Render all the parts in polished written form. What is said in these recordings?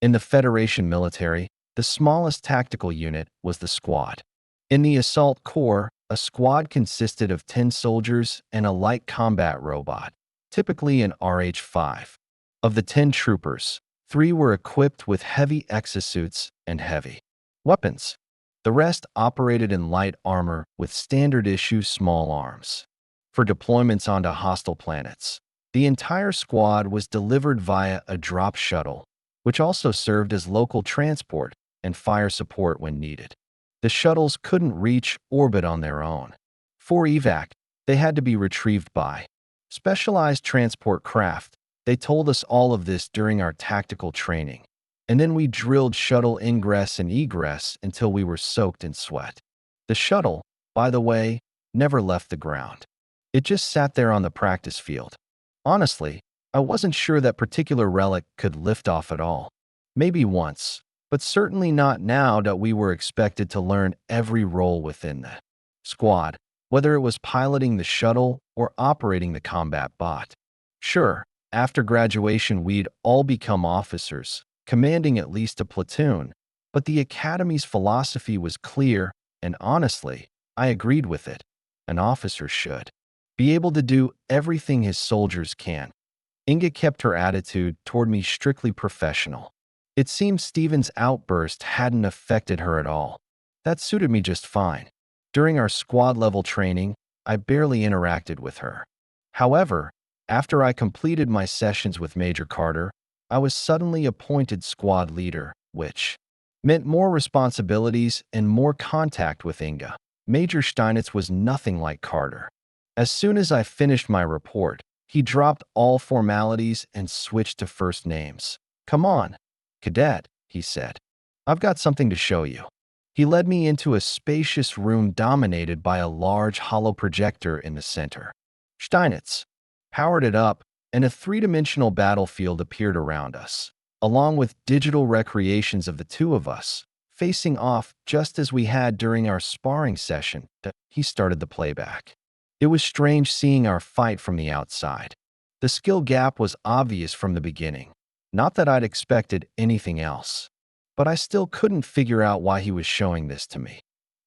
In the Federation military, the smallest tactical unit was the squad. In the Assault Corps, a squad consisted of 10 soldiers and a light combat robot, typically an RH-5. Of the 10 troopers, 3 were equipped with heavy exosuits and heavy weapons. The rest operated in light armor with standard-issue small arms. For deployments onto hostile planets, the entire squad was delivered via a drop shuttle, which also served as local transport and fire support when needed. The shuttles couldn't reach orbit on their own. For evac, they had to be retrieved by specialized transport craft. They told us all of this during our tactical training, and then we drilled shuttle ingress and egress until we were soaked in sweat. The shuttle, by the way, never left the ground. It just sat there on the practice field. Honestly, I wasn't sure that particular relic could lift off at all. Maybe once, but certainly not now that we were expected to learn every role within the squad, whether it was piloting the shuttle or operating the combat bot. Sure, after graduation we'd all become officers, commanding at least a platoon, but the Academy's philosophy was clear, and honestly, I agreed with it. An officer should be able to do everything his soldiers can. Inga kept her attitude toward me strictly professional. It seemed Steven's outburst hadn't affected her at all. That suited me just fine. During our squad-level training, I barely interacted with her. However, after I completed my sessions with Major Carter, I was suddenly appointed squad leader, which meant more responsibilities and more contact with Inga. Major Steinitz was nothing like Carter. As soon as I finished my report, he dropped all formalities and switched to first names. "Come on, cadet," he said. "I've got something to show you." He led me into a spacious room dominated by a large hollow projector in the center. Steinitz powered it up, and a three-dimensional battlefield appeared around us, along with digital recreations of the two of us, facing off just as we had during our sparring session. He started the playback. It was strange seeing our fight from the outside. The skill gap was obvious from the beginning. Not that I'd expected anything else, but I still couldn't figure out why he was showing this to me.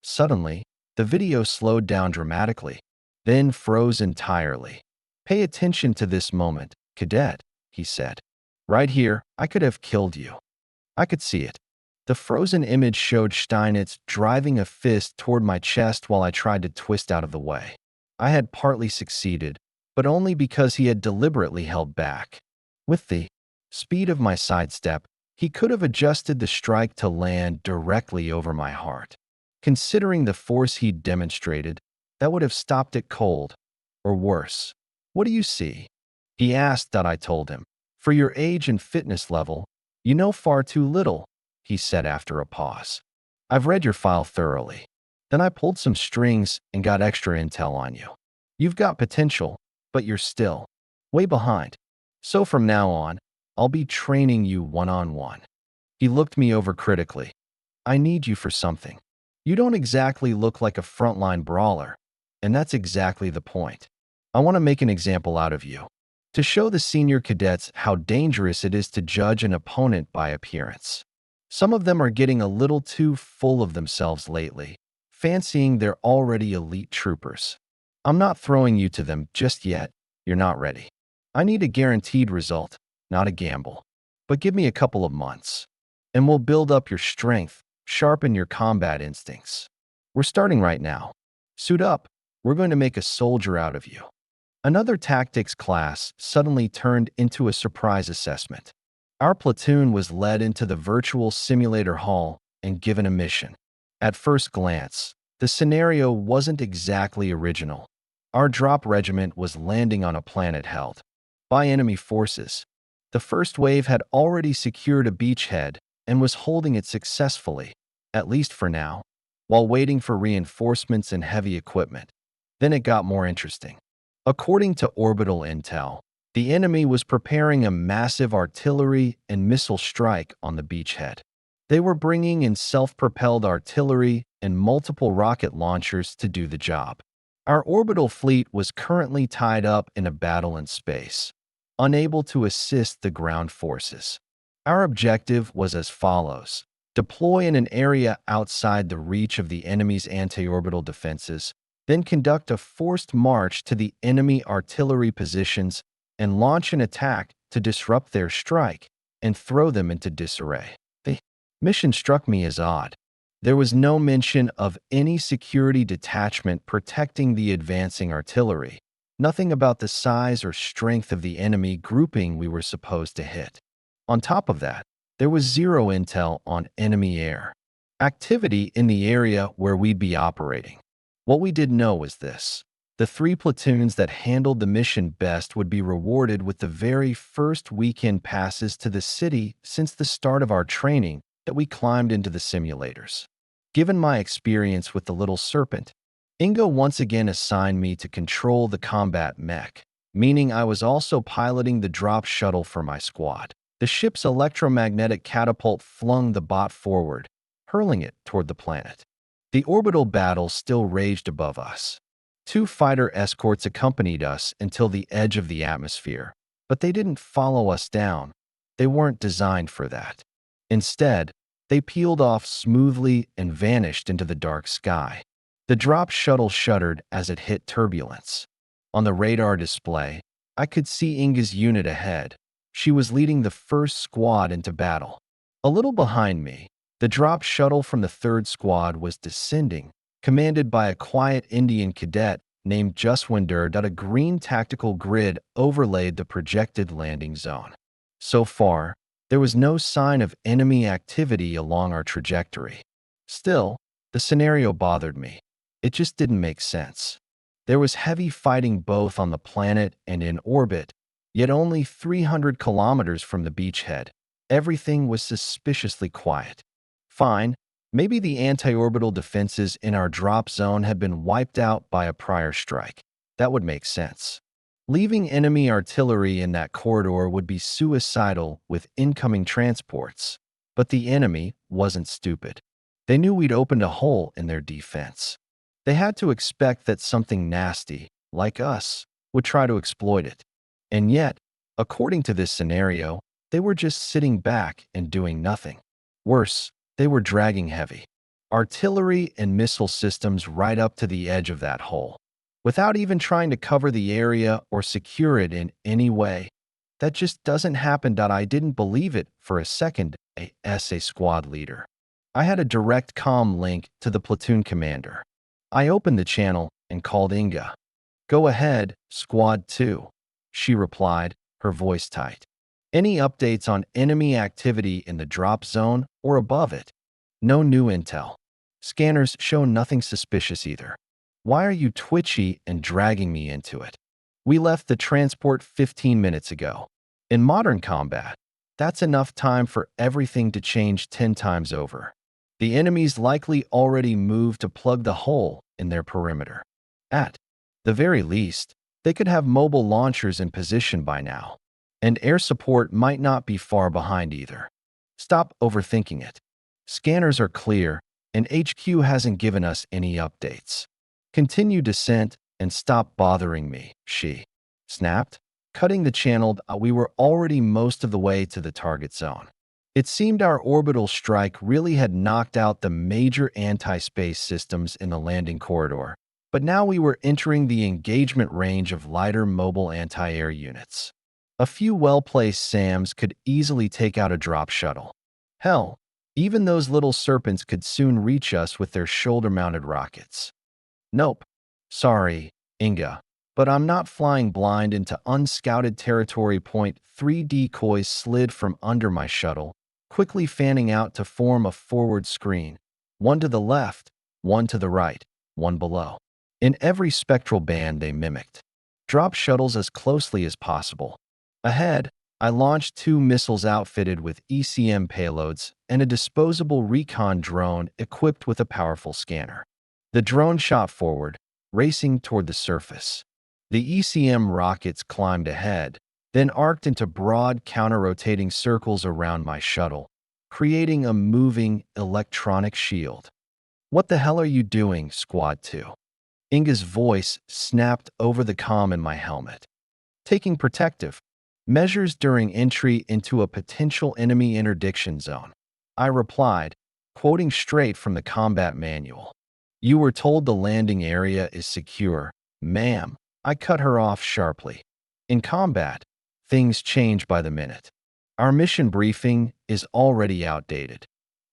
Suddenly, the video slowed down dramatically, then froze entirely. "Pay attention to this moment, cadet," he said. "Right here, I could have killed you." I could see it. The frozen image showed Steinitz driving a fist toward my chest while I tried to twist out of the way. I had partly succeeded, but only because he had deliberately held back. With the speed of my sidestep, he could have adjusted the strike to land directly over my heart. Considering the force he'd demonstrated, that would have stopped it cold, or worse. "What do you see?" he asked. That I told him. "For your age and fitness level, you know far too little," he said after a pause. "I've read your file thoroughly. Then I pulled some strings and got extra intel on you. You've got potential, but you're still way behind. So from now on, I'll be training you one-on-one." He looked me over critically. "I need you for something. You don't exactly look like a frontline brawler, and that's exactly the point. I want to make an example out of you, to show the senior cadets how dangerous it is to judge an opponent by appearance. Some of them are getting a little too full of themselves lately, fancying they're already elite troopers. I'm not throwing you to them just yet. You're not ready. I need a guaranteed result, not a gamble. But give me a couple of months, and we'll build up your strength, sharpen your combat instincts. We're starting right now. Suit up. We're going to make a soldier out of you." Another tactics class suddenly turned into a surprise assessment. Our platoon was led into the virtual simulator hall and given a mission. At first glance, the scenario wasn't exactly original. Our drop regiment was landing on a planet held by enemy forces. The first wave had already secured a beachhead and was holding it successfully, at least for now, while waiting for reinforcements and heavy equipment. Then it got more interesting. According to orbital intel, the enemy was preparing a massive artillery and missile strike on the beachhead. They were bringing in self-propelled artillery and multiple rocket launchers to do the job. Our orbital fleet was currently tied up in a battle in space, unable to assist the ground forces. Our objective was as follows: deploy in an area outside the reach of the enemy's anti-orbital defenses, then conduct a forced march to the enemy artillery positions and launch an attack to disrupt their strike and throw them into disarray. The mission struck me as odd. There was no mention of any security detachment protecting the advancing artillery, nothing about the size or strength of the enemy grouping we were supposed to hit. On top of that, there was zero intel on enemy air activity in the area where we'd be operating. What we did know was this: the 3 platoons that handled the mission best would be rewarded with the very first weekend passes to the city since the start of our training that we climbed into the simulators. Given my experience with the Little Serpent, Inga once again assigned me to control the combat mech, meaning I was also piloting the drop shuttle for my squad. The ship's electromagnetic catapult flung the bot forward, hurling it toward the planet. The orbital battle still raged above us. 2 fighter escorts accompanied us until the edge of the atmosphere, but they didn't follow us down. They weren't designed for that. Instead, they peeled off smoothly and vanished into the dark sky. The drop shuttle shuddered as it hit turbulence. On the radar display, I could see Inga's unit ahead. She was leading the first squad into battle. A little behind me, the drop shuttle from the 3rd squad was descending, commanded by a quiet Indian cadet named Jaswinder. A green tactical grid overlaid the projected landing zone. So far, there was no sign of enemy activity along our trajectory. Still, the scenario bothered me. It just didn't make sense. There was heavy fighting both on the planet and in orbit, yet only 300 kilometers from the beachhead. Everything was suspiciously quiet. Fine, maybe the anti-orbital defenses in our drop zone had been wiped out by a prior strike. That would make sense. Leaving enemy artillery in that corridor would be suicidal with incoming transports. But the enemy wasn't stupid. They knew we'd opened a hole in their defense. They had to expect that something nasty, like us, would try to exploit it. And yet, according to this scenario, they were just sitting back and doing nothing. Worse, they were dragging heavy artillery and missile systems right up to the edge of that hole, without even trying to cover the area or secure it in any way. That just doesn't happen. I didn't believe it for a second. A squad leader. I had a direct comm link to the platoon commander. I opened the channel and called Inga. "Go ahead, Squad 2, she replied, her voice tight. "Any updates on enemy activity in the drop zone or above it?" "No new intel. Scanners show nothing suspicious either." "Why are you twitchy and dragging me into it?" "We left the transport 15 minutes ago." In modern combat, that's enough time for everything to change 10 times over. The enemy's likely already moved to plug the hole in their perimeter. At the very least, they could have mobile launchers in position by now. And air support might not be far behind either. Stop overthinking it. Scanners are clear, and HQ hasn't given us any updates. Continue descent and stop bothering me, she snapped. Cutting the channel, we were already most of the way to the target zone. It seemed our orbital strike really had knocked out the major anti-space systems in the landing corridor, but now we were entering the engagement range of lighter mobile anti-air units. A few well-placed SAMs could easily take out a drop shuttle. Hell, even those little serpents could soon reach us with their shoulder-mounted rockets. "Nope. Sorry, Inga, but I'm not flying blind into unscouted territory." Point 3 decoys slid from under my shuttle, quickly fanning out to form a forward screen. One to the left, one to the right, one below. In every spectral band they mimicked. Drop shuttles as closely as possible. Ahead, I launched 2 missiles outfitted with ECM payloads and a disposable recon drone equipped with a powerful scanner. The drone shot forward, racing toward the surface. The ECM rockets climbed ahead, then arced into broad counter-rotating circles around my shuttle, creating a moving electronic shield. "What the hell are you doing, Squad 2? Inga's voice snapped over the comm in my helmet. "Taking protective. Measures during entry into a potential enemy interdiction zone. I replied, quoting straight from the combat manual. You were told the landing area is secure, ma'am. I cut her off sharply. In combat, things change by the minute. Our mission briefing is already outdated.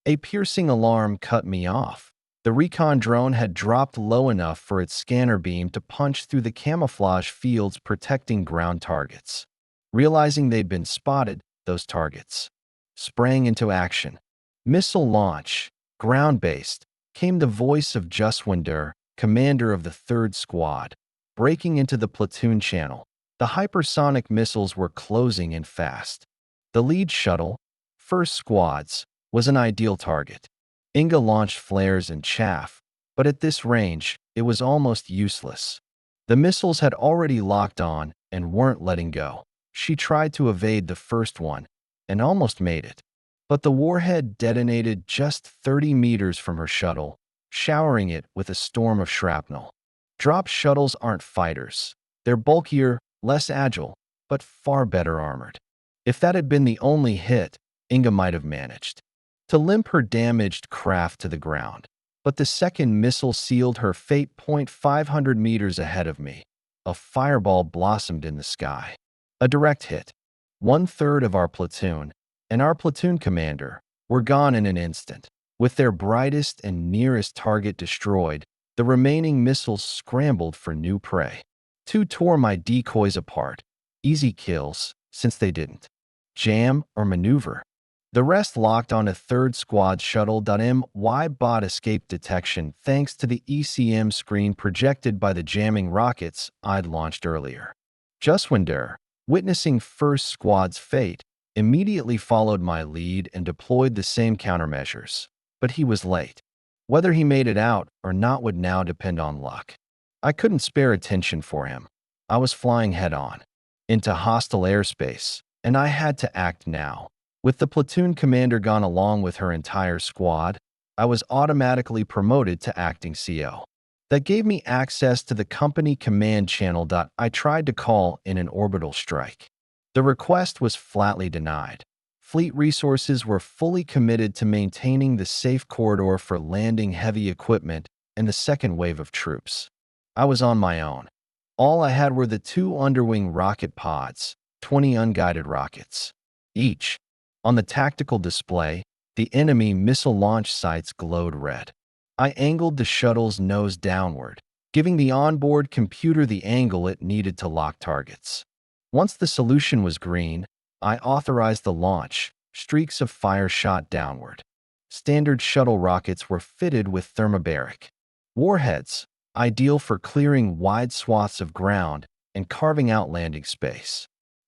A piercing alarm cut me off. The recon drone had dropped low enough for its scanner beam to punch through the camouflage fields protecting ground targets. Realizing they'd been spotted, those targets sprang into action. Missile launch, ground-based, came the voice of Justwinder, commander of the 3rd Squad, breaking into the platoon channel. The hypersonic missiles were closing in fast. The lead shuttle, 1st Squad's, was an ideal target. Inga launched flares and chaff, but at this range, it was almost useless. The missiles had already locked on and weren't letting go. She tried to evade the first one and almost made it. But the warhead detonated just 30 meters from her shuttle, showering it with a storm of shrapnel. Drop shuttles aren't fighters. They're bulkier, less agile, but far better armored. If that had been the only hit, Inga might have managed to limp her damaged craft to the ground. But the second missile sealed her fate. 500 meters ahead of me, a fireball blossomed in the sky. A direct hit. 1/3 of our platoon, and our platoon commander, were gone in an instant. With their brightest and nearest target destroyed, the remaining missiles scrambled for new prey. 2 tore my decoys apart. Easy kills, since they didn't jam or maneuver. The rest locked on a 3rd Squad shuttle. My bot escaped detection thanks to the ECM screen projected by the jamming rockets I'd launched earlier. Justwinder, witnessing 1st Squad's fate, immediately followed my lead and deployed the same countermeasures. But he was late. Whether he made it out or not would now depend on luck. I couldn't spare attention for him. I was flying head-on into hostile airspace, and I had to act now. With the platoon commander gone along with her entire squad, I was automatically promoted to acting CO. That gave me access to the company command channel. I tried to call in an orbital strike. The request was flatly denied. Fleet resources were fully committed to maintaining the safe corridor for landing heavy equipment and the second wave of troops. I was on my own. All I had were the 2 underwing rocket pods, 20 unguided rockets each. On the tactical display, the enemy missile launch sites glowed red. I angled the shuttle's nose downward, giving the onboard computer the angle it needed to lock targets. Once the solution was green, I authorized the launch. Streaks of fire shot downward. Standard shuttle rockets were fitted with thermobaric warheads, ideal for clearing wide swaths of ground and carving out landing space.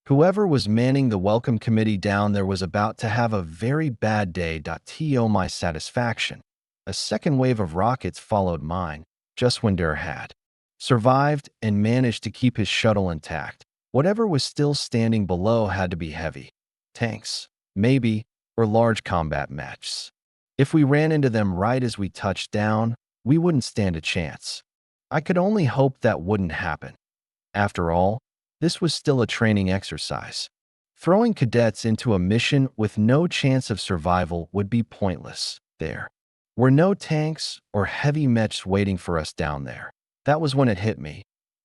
Whoever was manning the welcome committee down there was about to have a very bad day. To my satisfaction, a second wave of rockets followed mine. Justwinder had survived and managed to keep his shuttle intact. Whatever was still standing below had to be heavy tanks, maybe, or large combat mechs. If we ran into them right as we touched down, we wouldn't stand a chance. I could only hope that wouldn't happen. After all, this was still a training exercise. Throwing cadets into a mission with no chance of survival would be pointless. There were no tanks or heavy mechs waiting for us down there. That was when it hit me.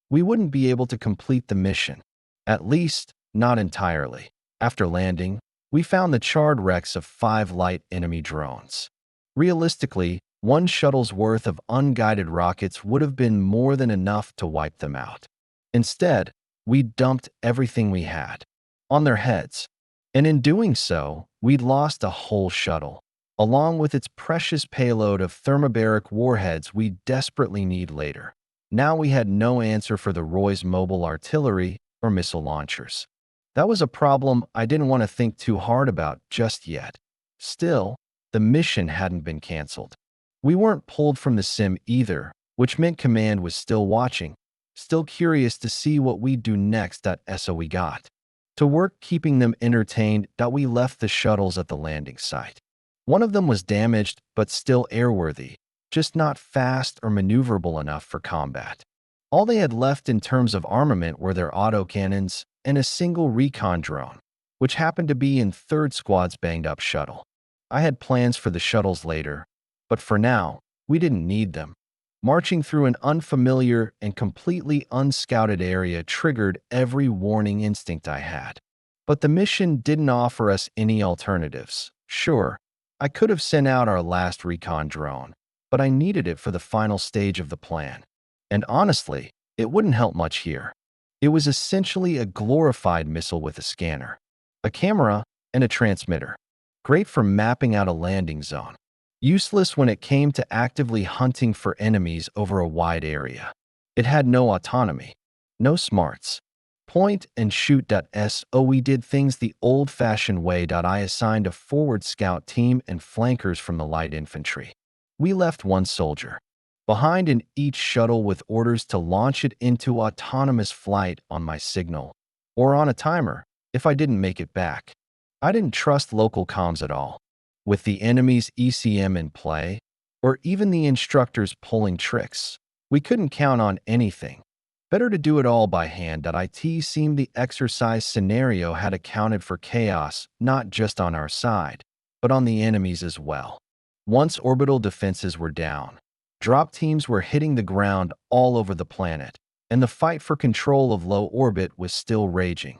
We wouldn't be able to complete the mission. At least, not entirely. After landing, we found the charred wrecks of 5 light enemy drones. Realistically, 1 shuttle's worth of unguided rockets would have been more than enough to wipe them out. Instead, we dumped everything we had on their heads. And in doing so, we'd lost a whole shuttle, along with its precious payload of thermobaric warheads we desperately need later. Now we had no answer for the Roy's mobile artillery or missile launchers. That was a problem I didn't want to think too hard about just yet. Still, the mission hadn't been canceled. We weren't pulled from the sim either, which meant Command was still watching, still curious to see what we'd do next. So we got to work keeping them entertained. We left the shuttles at the landing site. One of them was damaged, but still airworthy, just not fast or maneuverable enough for combat. All they had left in terms of armament were their autocannons and a single recon drone, which happened to be in 3rd Squad's banged-up shuttle. I had plans for the shuttles later, but for now, we didn't need them. Marching through an unfamiliar and completely unscouted area triggered every warning instinct I had. But the mission didn't offer us any alternatives. Sure, I could have sent out our last recon drone, but I needed it for the final stage of the plan. And honestly, it wouldn't help much here. It was essentially a glorified missile with a scanner, a camera, and a transmitter. Great for mapping out a landing zone. Useless when it came to actively hunting for enemies over a wide area. It had no autonomy, no smarts. Point and shoot. So we did things the old-fashioned way. I assigned a forward scout team and flankers from the light infantry. We left one soldier behind in each shuttle with orders to launch it into autonomous flight on my signal, or on a timer if I didn't make it back. I didn't trust local comms at all. With the enemy's ECM in play, or even the instructors pulling tricks, we couldn't count on anything. Better to do it all by hand. It seemed the exercise scenario had accounted for chaos not just on our side, but on the enemy's as well. Once orbital defenses were down, drop teams were hitting the ground all over the planet, and the fight for control of low orbit was still raging.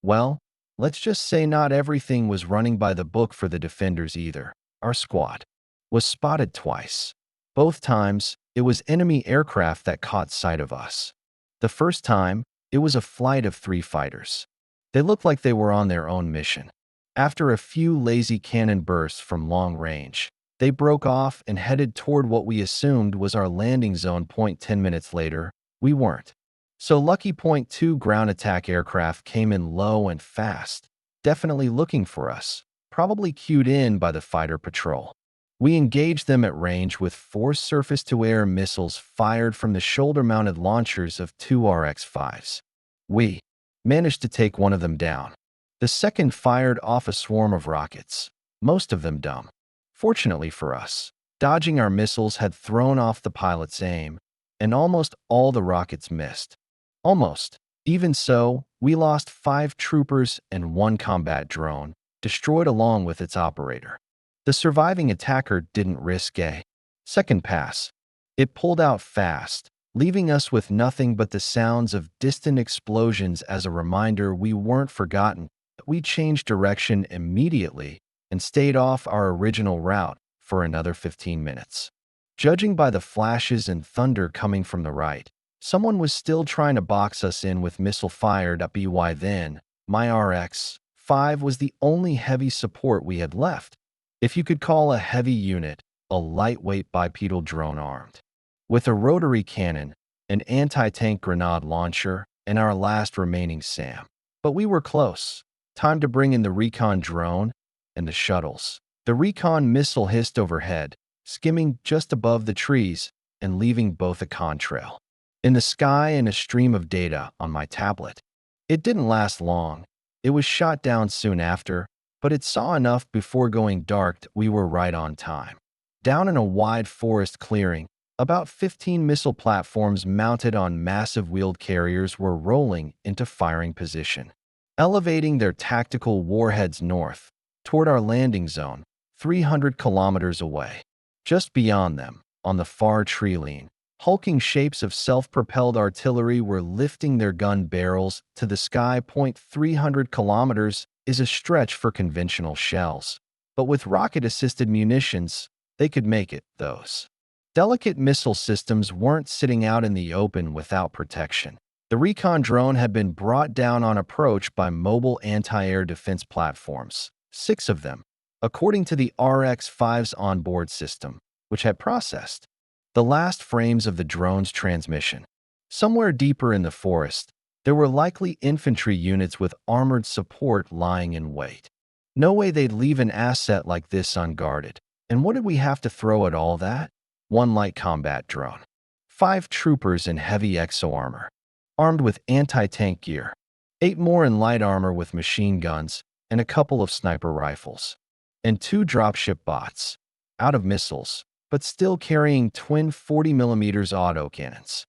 Well, let's just say not everything was running by the book for the defenders either. Our squad was spotted twice. Both times, it was enemy aircraft that caught sight of us. The first time, it was a flight of 3 fighters. They looked like they were on their own mission. After a few lazy cannon bursts from long range, they broke off and headed toward what we assumed was our landing zone. 10 minutes later, we weren't. So lucky. 2 ground attack aircraft came in low and fast, definitely looking for us, probably cued in by the fighter patrol. We engaged them at range with 4 surface-to-air missiles fired from the shoulder-mounted launchers of 2 RX-5s. We managed to take one of them down. The second fired off a swarm of rockets, most of them dumb. Fortunately for us, dodging our missiles had thrown off the pilot's aim, and almost all the rockets missed. Almost. Even so, we lost 5 troopers and 1 combat drone, destroyed along with its operator. The surviving attacker didn't risk a second pass. It pulled out fast, leaving us with nothing but the sounds of distant explosions as a reminder we weren't forgotten. We changed direction immediately and stayed off our original route for another 15 minutes. Judging by the flashes and thunder coming from the right, someone was still trying to box us in with missile fire. By then, my RX-5 was the only heavy support we had left. If you could call a heavy unit, a lightweight bipedal drone armed with a rotary cannon, an anti-tank grenade launcher, and our last remaining SAM. But we were close. Time to bring in the recon drone and the shuttles. The recon missile hissed overhead, skimming just above the trees and leaving both a contrail in the sky and a stream of data on my tablet. It didn't last long. It was shot down soon after, but it saw enough before going dark that we were right on time. Down in a wide forest clearing, about 15 missile platforms mounted on massive wheeled carriers were rolling into firing position, elevating their tactical warheads north toward our landing zone, 300 kilometers away. Just beyond them, on the far tree line, hulking shapes of self-propelled artillery were lifting their gun barrels to the sky. 300 kilometers is a stretch for conventional shells, but with rocket-assisted munitions, they could make it. Those delicate missile systems weren't sitting out in the open without protection. The recon drone had been brought down on approach by mobile anti-air defense platforms, 6 of them, according to the RX-5's onboard system, which had processed the last frames of the drone's transmission. Somewhere deeper in the forest, there were likely infantry units with armored support lying in wait. No way they'd leave an asset like this unguarded. And what did we have to throw at all that? 1 light combat drone, 5 troopers in heavy exo-armor, armed with anti-tank gear, 8 more in light armor with machine guns and a couple of sniper rifles, and 2 dropship bots, out of missiles, but still carrying twin 40mm autocannons.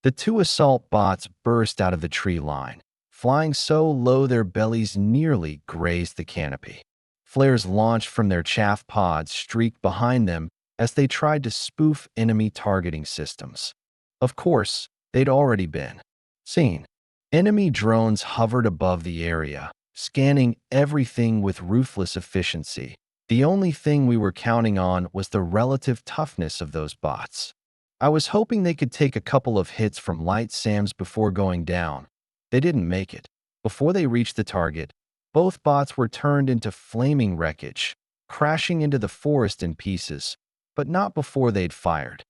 The two assault bots burst out of the tree line, flying so low their bellies nearly grazed the canopy. Flares launched from their chaff pods streaked behind them as they tried to spoof enemy targeting systems. Of course, they'd already been seen. Enemy drones hovered above the area, scanning everything with ruthless efficiency. The only thing we were counting on was the relative toughness of those bots. I was hoping they could take a couple of hits from light SAMs before going down. They didn't make it. Before they reached the target, both bots were turned into flaming wreckage, crashing into the forest in pieces, but not before they'd fired.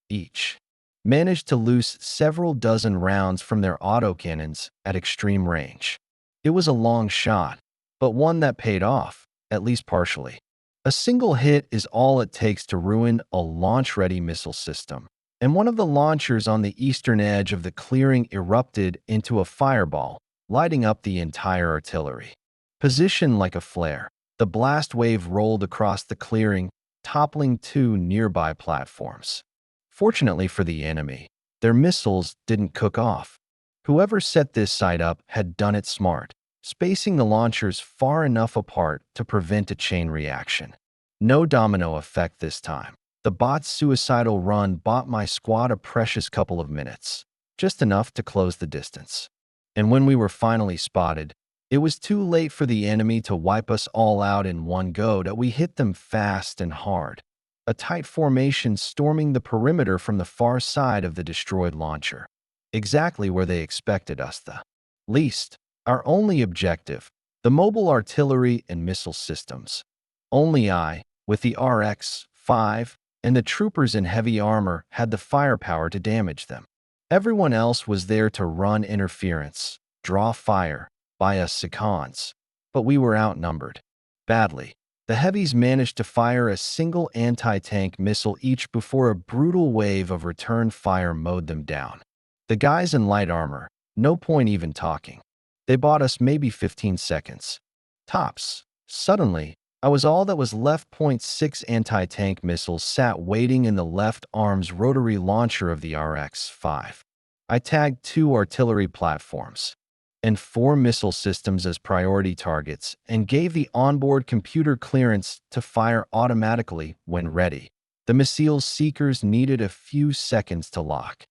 Each managed to loose several dozen rounds from their autocannons at extreme range. It was a long shot, but one that paid off, at least partially. A single hit is all it takes to ruin a launch-ready missile system, and one of the launchers on the eastern edge of the clearing erupted into a fireball, lighting up the entire artillery. Positioned like a flare, the blast wave rolled across the clearing, toppling two nearby platforms. Fortunately for the enemy, their missiles didn't cook off. Whoever set this site up had done it smart, spacing the launchers far enough apart to prevent a chain reaction. No domino effect this time. The bot's suicidal run bought my squad a precious couple of minutes, just enough to close the distance. And when we were finally spotted, it was too late for the enemy to wipe us all out in one go that we hit them fast and hard. A tight formation storming the perimeter from the far side of the destroyed launcher. Exactly where they expected us the least. Our only objective, the mobile artillery and missile systems. Only I, with the RX-5, and the troopers in heavy armor had the firepower to damage them. Everyone else was there to run interference, draw fire, by us seconds. But we were outnumbered. Badly. The heavies managed to fire a single anti-tank missile each before a brutal wave of return fire mowed them down. The guys in light armor, no point even talking. They bought us maybe 15 seconds. Tops. Suddenly, I was all that was left. .6 anti-tank missiles sat waiting in the left arm's rotary launcher of the RX-5. I tagged 2 artillery platforms and 4 missile systems as priority targets and gave the onboard computer clearance to fire automatically when ready. The missile seekers needed a few seconds to lock.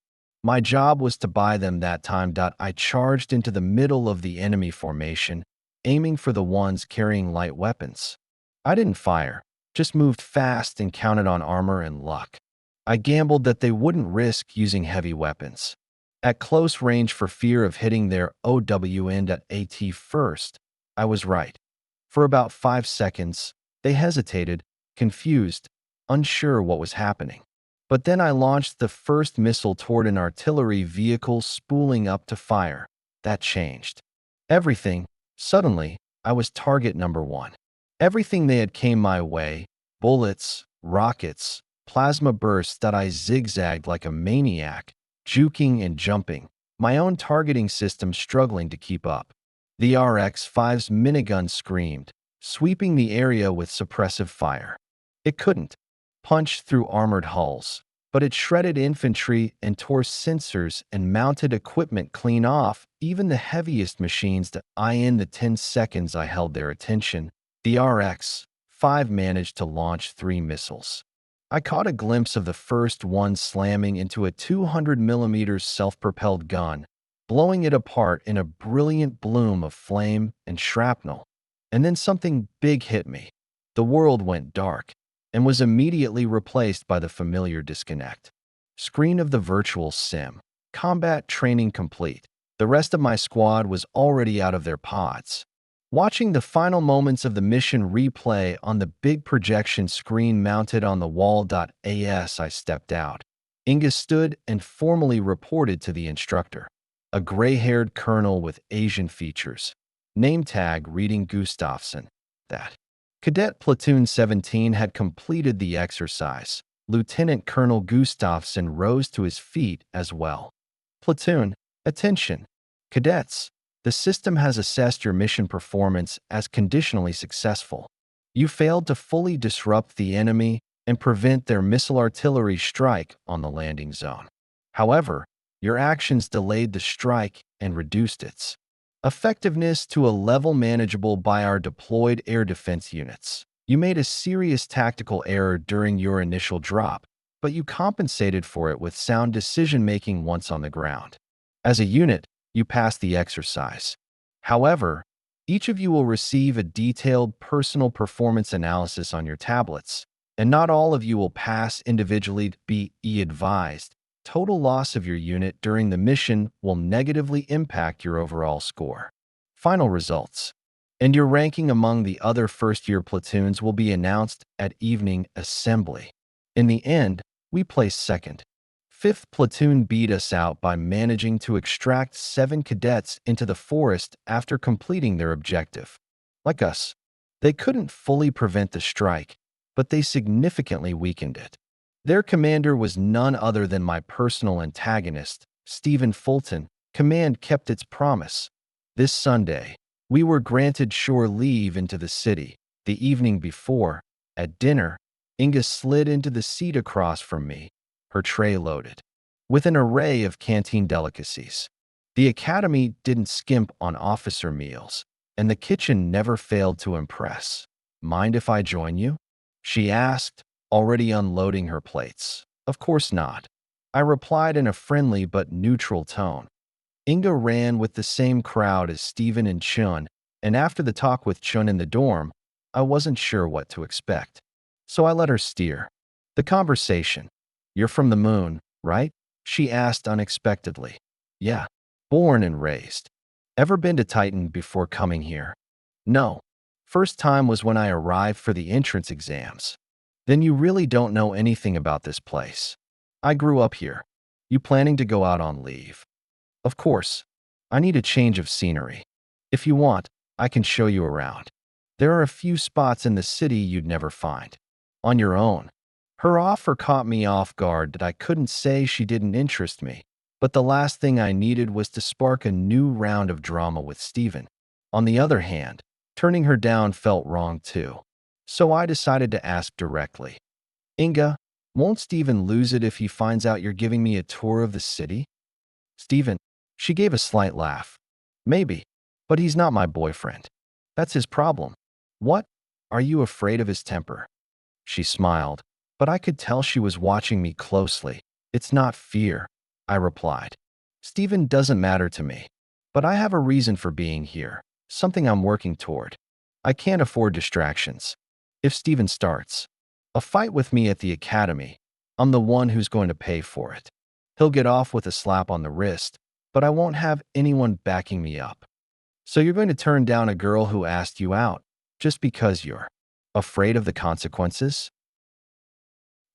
My job was to buy them that time. I charged into the middle of the enemy formation, aiming for the ones carrying light weapons. I didn't fire, just moved fast and counted on armor and luck. I gambled that they wouldn't risk using heavy weapons at close range for fear of hitting their OWN.AT first. I was right. For about 5 seconds, they hesitated, confused, unsure what was happening. But then I launched the first missile toward an artillery vehicle spooling up to fire. That changed everything. Suddenly, I was target number 1. Everything they had came my way, bullets, rockets, plasma bursts that I zigzagged like a maniac, juking and jumping, my own targeting system struggling to keep up. The RX-5's minigun screamed, sweeping the area with suppressive fire. It couldn't punch through armored hulls, but it shredded infantry and tore sensors and mounted equipment clean off even the heaviest machines. In the 10 seconds I held their attention, the RX-5 managed to launch 3 missiles. I caught a glimpse of the first one slamming into a 200mm self-propelled gun, blowing it apart in a brilliant bloom of flame and shrapnel. And then something big hit me. The world went dark and was immediately replaced by the familiar disconnect. Screen of the virtual sim. Combat training complete. The rest of my squad was already out of their pods. Watching the final moments of the mission replay on the big projection screen mounted on the wall. As I stepped out, Inga stood and formally reported to the instructor. A gray-haired colonel with Asian features. Name tag reading Gustafsson. That Cadet Platoon 17 had completed the exercise. Lieutenant Colonel Gustafsson rose to his feet as well. Platoon, attention. Cadets, the system has assessed your mission performance as conditionally successful. You failed to fully disrupt the enemy and prevent their missile artillery strike on the landing zone. However, Your actions delayed the strike and reduced its effectiveness to a level manageable by our deployed air defense units. You made a serious tactical error during your initial drop, but you compensated for it with sound decision-making once on the ground. As a unit, you passed the exercise. However, each of you will receive a detailed personal performance analysis on your tablets, and not all of you will pass individually. Be advised, total loss of your unit during the mission will negatively impact your overall score. Final results. And your ranking among the other first-year platoons will be announced at evening assembly. In the end, we placed second. 5th Platoon beat us out by managing to extract 7 cadets into the forest after completing their objective. Like us, they couldn't fully prevent the strike, but they significantly weakened it. Their commander was none other than my personal antagonist, Stephen Fulton. Command kept its promise. This Sunday, we were granted shore leave into the city. The evening before, at dinner, Inga slid into the seat across from me, her tray loaded with an array of canteen delicacies. The academy didn't skimp on officer meals, and the kitchen never failed to impress. Mind if I join you? She asked, already unloading her plates. Of course not. I replied in a friendly but neutral tone. Inga ran with the same crowd as Stephen and Chun, and after the talk with Chun in the dorm, I wasn't sure what to expect. So I let her steer the conversation. You're from the moon, right? She asked unexpectedly. Yeah, born and raised. Ever been to Titan before coming here? No. First time was when I arrived for the entrance exams. Then you really don't know anything about this place. I grew up here. You planning to go out on leave? Of course. I need a change of scenery. If you want, I can show you around. There are a few spots in the city you'd never find. On your own. Her offer caught me off guard that I couldn't say she didn't interest me, but the last thing I needed was to spark a new round of drama with Stephen. On the other hand, turning her down felt wrong too. So I decided to ask directly. Inga, won't Stephen lose it if he finds out you're giving me a tour of the city? Stephen, she gave a slight laugh. Maybe, but he's not my boyfriend. That's his problem. What? Are you afraid of his temper? She smiled, but I could tell she was watching me closely. It's not fear, I replied. Stephen doesn't matter to me, but I have a reason for being here, something I'm working toward. I can't afford distractions. If Stephen starts a fight with me at the academy, I'm the one who's going to pay for it. He'll get off with a slap on the wrist, but I won't have anyone backing me up. So you're going to turn down a girl who asked you out just because you're afraid of the consequences?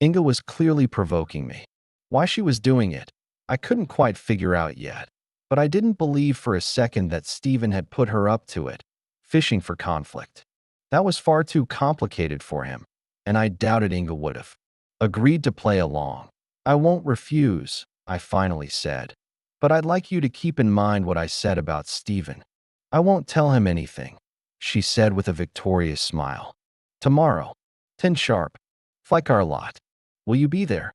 Inga was clearly provoking me. Why she was doing it, I couldn't quite figure out yet, but I didn't believe for a second that Stephen had put her up to it, fishing for conflict. That was far too complicated for him, and I doubted Inga would have agreed to play along. I won't refuse, I finally said, but I'd like you to keep in mind what I said about Stephen. I won't tell him anything, she said with a victorious smile. Tomorrow, 10 sharp, like our lot. Will you be there?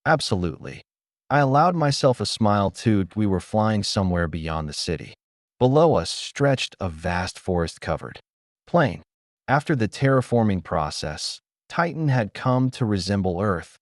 Absolutely. I allowed myself a smile too. We were flying somewhere beyond the city. Below us stretched a vast forest-covered plain. After the terraforming process, Titan had come to resemble Earth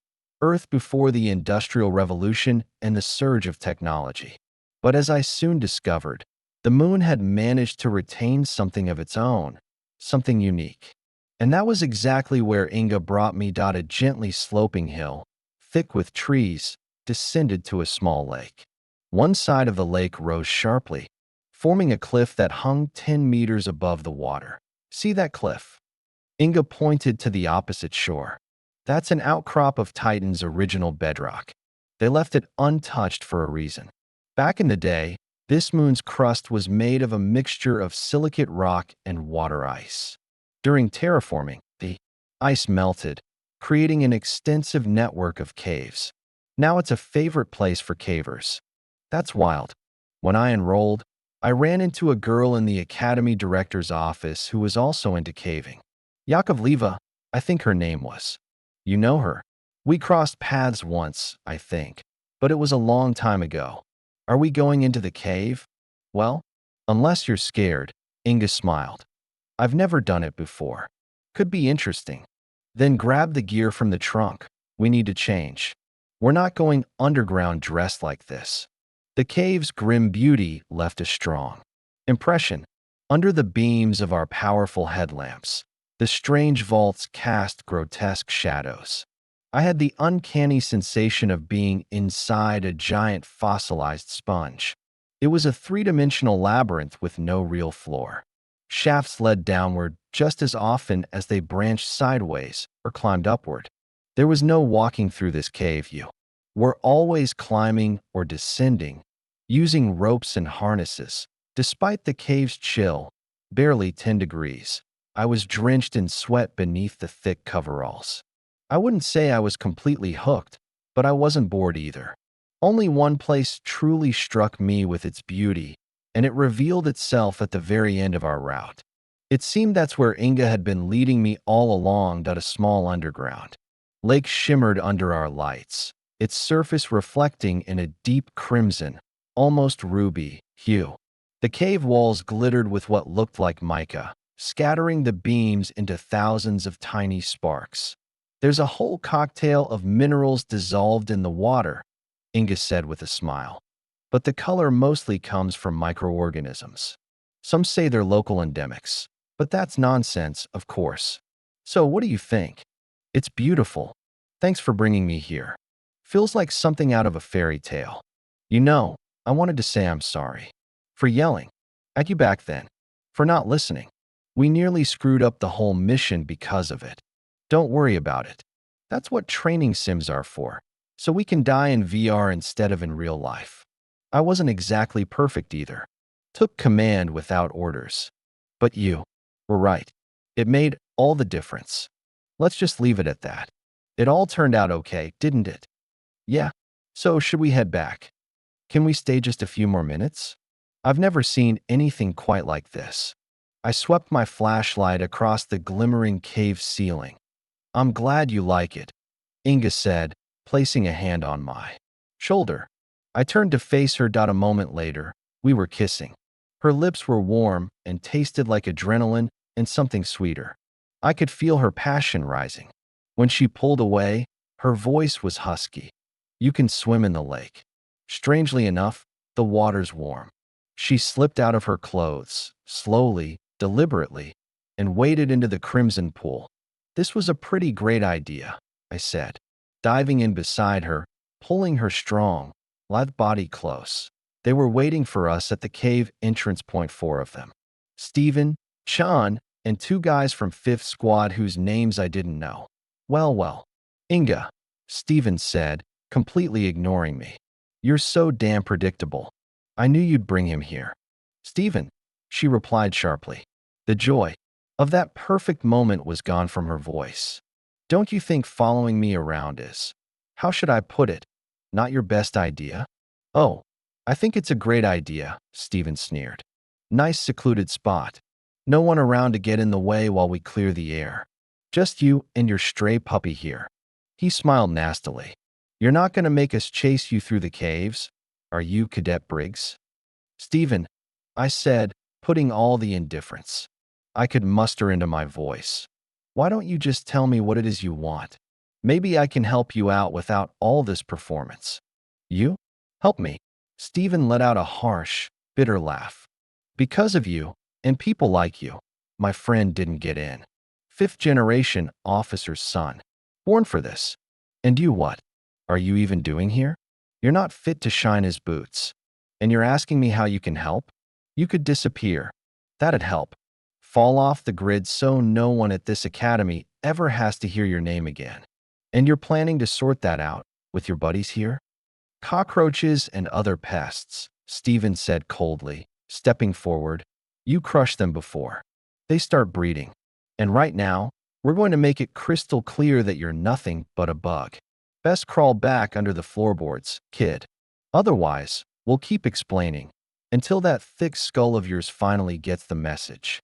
before the Industrial Revolution and the surge of technology. But as I soon discovered, the moon had managed to retain something of its own, something unique. And that was exactly where Inga brought me. A gently sloping hill, thick with trees, descended to a small lake. One side of the lake rose sharply, forming a cliff that hung 10 meters above the water. See that cliff? Inga pointed to the opposite shore. That's an outcrop of Titan's original bedrock. They left it untouched for a reason. Back in the day, this moon's crust was made of a mixture of silicate rock and water ice. During terraforming, the ice melted, creating an extensive network of caves. Now it's a favorite place for cavers. That's wild. When I enrolled, I ran into a girl in the academy director's office who was also into caving. Yakovleva, I think her name was. You know her? We crossed paths once, I think, but it was a long time ago. Are we going into the cave? Well, unless you're scared, Inga smiled. I've never done it before. Could be interesting. Then grab the gear from the trunk. We need to change. We're not going underground dressed like this. The cave's grim beauty left a strong impression. Under the beams of our powerful headlamps, the strange vaults cast grotesque shadows. I had the uncanny sensation of being inside a giant fossilized sponge. It was a three-dimensional labyrinth with no real floor. Shafts led downward just as often as they branched sideways or climbed upward. There was no walking through this cave, you were always climbing or descending, using ropes and harnesses. Despite the cave's chill, barely 10 degrees, I was drenched in sweat beneath the thick coveralls. I wouldn't say I was completely hooked, but I wasn't bored either. Only one place truly struck me with its beauty, and it revealed itself at the very end of our route. It seemed that's where Inga had been leading me all along, a small underground lake shimmered under our lights, its surface reflecting in a deep crimson, almost ruby, hue. The cave walls glittered with what looked like mica, scattering the beams into thousands of tiny sparks. There's a whole cocktail of minerals dissolved in the water, Inga said with a smile. But the color mostly comes from microorganisms. Some say they're local endemics, but that's nonsense, of course. So what do you think? It's beautiful. Thanks for bringing me here. Feels like something out of a fairy tale. You know, I wanted to say I'm sorry. For yelling at you back then. For not listening. We nearly screwed up the whole mission because of it. Don't worry about it. That's what training sims are for. So we can die in VR instead of in real life. I wasn't exactly perfect either. Took command without orders. But you were right. It made all the difference. Let's just leave it at that. It all turned out okay, didn't it? Yeah. So should we head back? Can we stay just a few more minutes? I've never seen anything quite like this. I swept my flashlight across the glimmering cave ceiling. I'm glad you like it, Inga said, placing a hand on my shoulder. I turned to face her. A moment later, we were kissing. Her lips were warm and tasted like adrenaline and something sweeter. I could feel her passion rising. When she pulled away, her voice was husky. You can swim in the lake. Strangely enough, the water's warm. She slipped out of her clothes, slowly, deliberately, and waded into the crimson pool. This was a pretty great idea, I said, diving in beside her, pulling her strong, lithe body close. They were waiting for us at the cave entrance point, 4 of them. Stephen, Chan, and 2 guys from 5th Squad whose names I didn't know. Well, Inga, Stephen said, completely ignoring me. You're so damn predictable. I knew you'd bring him here. Stephen, she replied sharply. The joy of that perfect moment was gone from her voice. Don't you think following me around is, how should I put it, not your best idea? Oh, I think it's a great idea, Stephen sneered. Nice secluded spot. No one around to get in the way while we clear the air. Just you and your stray puppy here. He smiled nastily. You're not going to make us chase you through the caves, are you, Cadet Briggs? Stephen, I said, putting all the indifference I could muster into my voice. Why don't you just tell me what it is you want? Maybe I can help you out without all this performance. You? Help me. Stephen let out a harsh, bitter laugh. Because of you, and people like you, my friend didn't get in. 5th-generation officer's son. Born for this. And you what? Are you even doing here? You're not fit to shine his boots. And you're asking me how you can help? You could disappear. That'd help. Fall off the grid so no one at this academy ever has to hear your name again. And you're planning to sort that out with your buddies here? Cockroaches and other pests, Stephen said coldly, stepping forward. You crushed them before. They start breeding. And right now, we're going to make it crystal clear that you're nothing but a bug. Best crawl back under the floorboards, kid. Otherwise, we'll keep explaining until that thick skull of yours finally gets the message.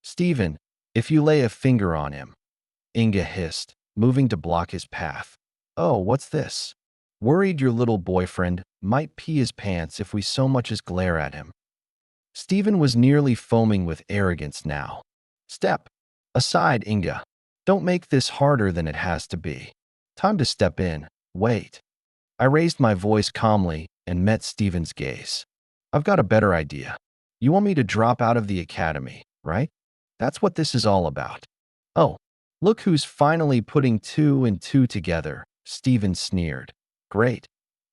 Stephen, if you lay a finger on him, Inga hissed, moving to block his path. Oh, what's this? Worried your little boyfriend might pee his pants if we so much as glare at him. Stephen was nearly foaming with arrogance now. Step aside, Inga. Don't make this harder than it has to be. Time to step in. Wait. I raised my voice calmly and met Stephen's gaze. I've got a better idea. You want me to drop out of the academy, right? That's what this is all about. Oh, look who's finally putting two and two together, Stephen sneered. Great,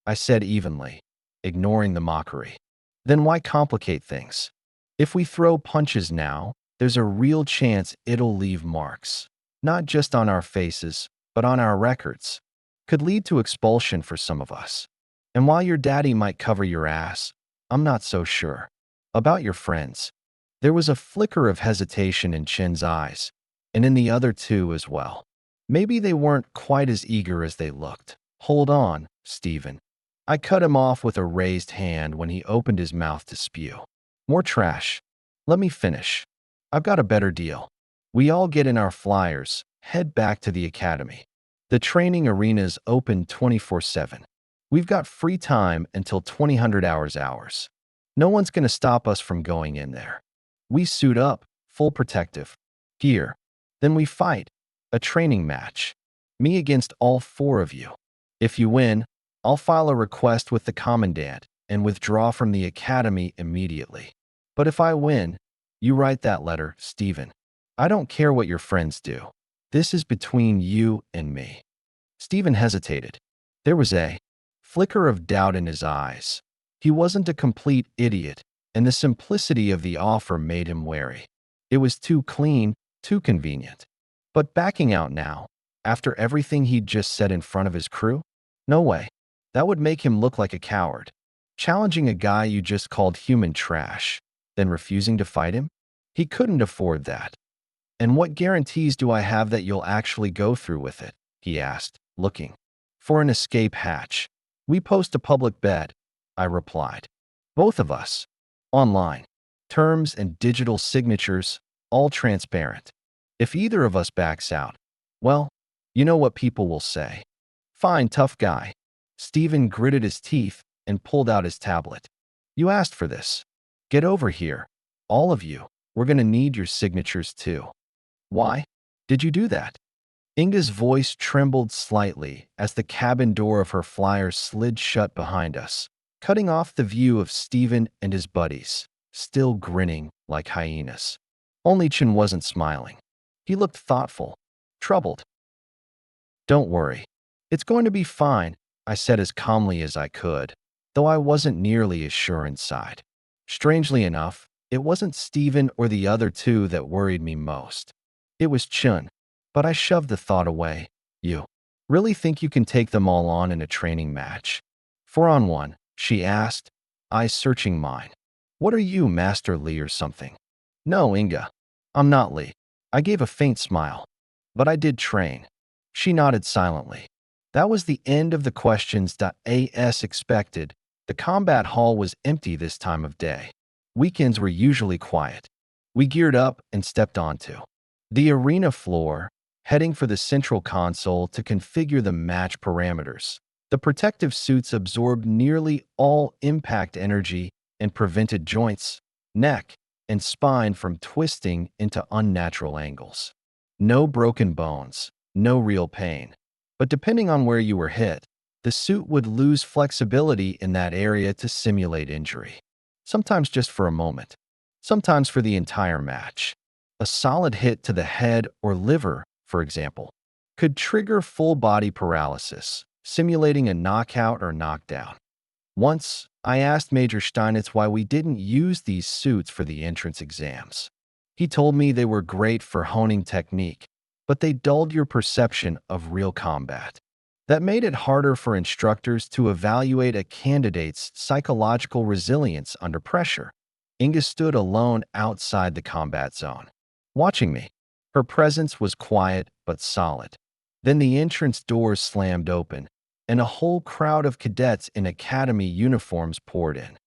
I said evenly, ignoring the mockery. Then why complicate things? If we throw punches now, there's a real chance it'll leave marks. Not just on our faces, but on our records. Could lead to expulsion for some of us. And while your daddy might cover your ass, I'm not so sure. About your friends. There was a flicker of hesitation in Chin's eyes, and in the other two as well. Maybe they weren't quite as eager as they looked. Hold on, Stephen. I cut him off with a raised hand when he opened his mouth to spew. More trash. Let me finish. I've got a better deal. We all get in our flyers, head back to the academy. The training arena's open 24/7. We've got free time until 2000 hours. No one's going to stop us from going in there. We suit up, full protective gear. Then we fight. A training match. Me against all four of you. If you win, I'll file a request with the commandant and withdraw from the academy immediately. But if I win, you write that letter, Stephen. I don't care what your friends do. This is between you and me. Stephen hesitated. There was a flicker of doubt in his eyes. He wasn't a complete idiot, and the simplicity of the offer made him wary. It was too clean, too convenient. But backing out now, after everything he'd just said in front of his crew? No way. That would make him look like a coward. Challenging a guy you just called human trash, then refusing to fight him? He couldn't afford that. And what guarantees do I have that you'll actually go through with it? He asked, looking for an escape hatch. We post a public bet, I replied. Both of us. Online. Terms and digital signatures, all transparent. If either of us backs out, well, you know what people will say. Fine, tough guy. Stephen gritted his teeth and pulled out his tablet. You asked for this. Get over here. All of you. We're going to need your signatures too. Why did you do that? Inga's voice trembled slightly as the cabin door of her flyer slid shut behind us, cutting off the view of Stephen and his buddies, still grinning like hyenas. Only Chin wasn't smiling. He looked thoughtful, troubled. Don't worry. It's going to be fine, I said as calmly as I could, though I wasn't nearly as sure inside. Strangely enough, it wasn't Stephen or the other two that worried me most. It was Chun, but I shoved the thought away. You really think you can take them all on in a training match? 4-on-1, she asked, eyes searching mine. What are you, Master Lee or something? No, Inga. I'm not Lee. I gave a faint smile. But I did train. She nodded silently. That was the end of the questions as expected. The combat hall was empty this time of day. Weekends were usually quiet. We geared up and stepped onto the arena floor, heading for the central console to configure the match parameters. The protective suits absorbed nearly all impact energy and prevented joints, neck, and spine from twisting into unnatural angles. No broken bones, no real pain. But depending on where you were hit, the suit would lose flexibility in that area to simulate injury. Sometimes just for a moment, sometimes for the entire match. A solid hit to the head or liver, for example, could trigger full body paralysis, simulating a knockout or knockdown. Once, I asked Major Steinitz why we didn't use these suits for the entrance exams. He told me they were great for honing technique, but they dulled your perception of real combat. That made it harder for instructors to evaluate a candidate's psychological resilience under pressure. Inga stood alone outside the combat zone, watching me. Her presence was quiet but solid. Then the entrance doors slammed open, and a whole crowd of cadets in academy uniforms poured in.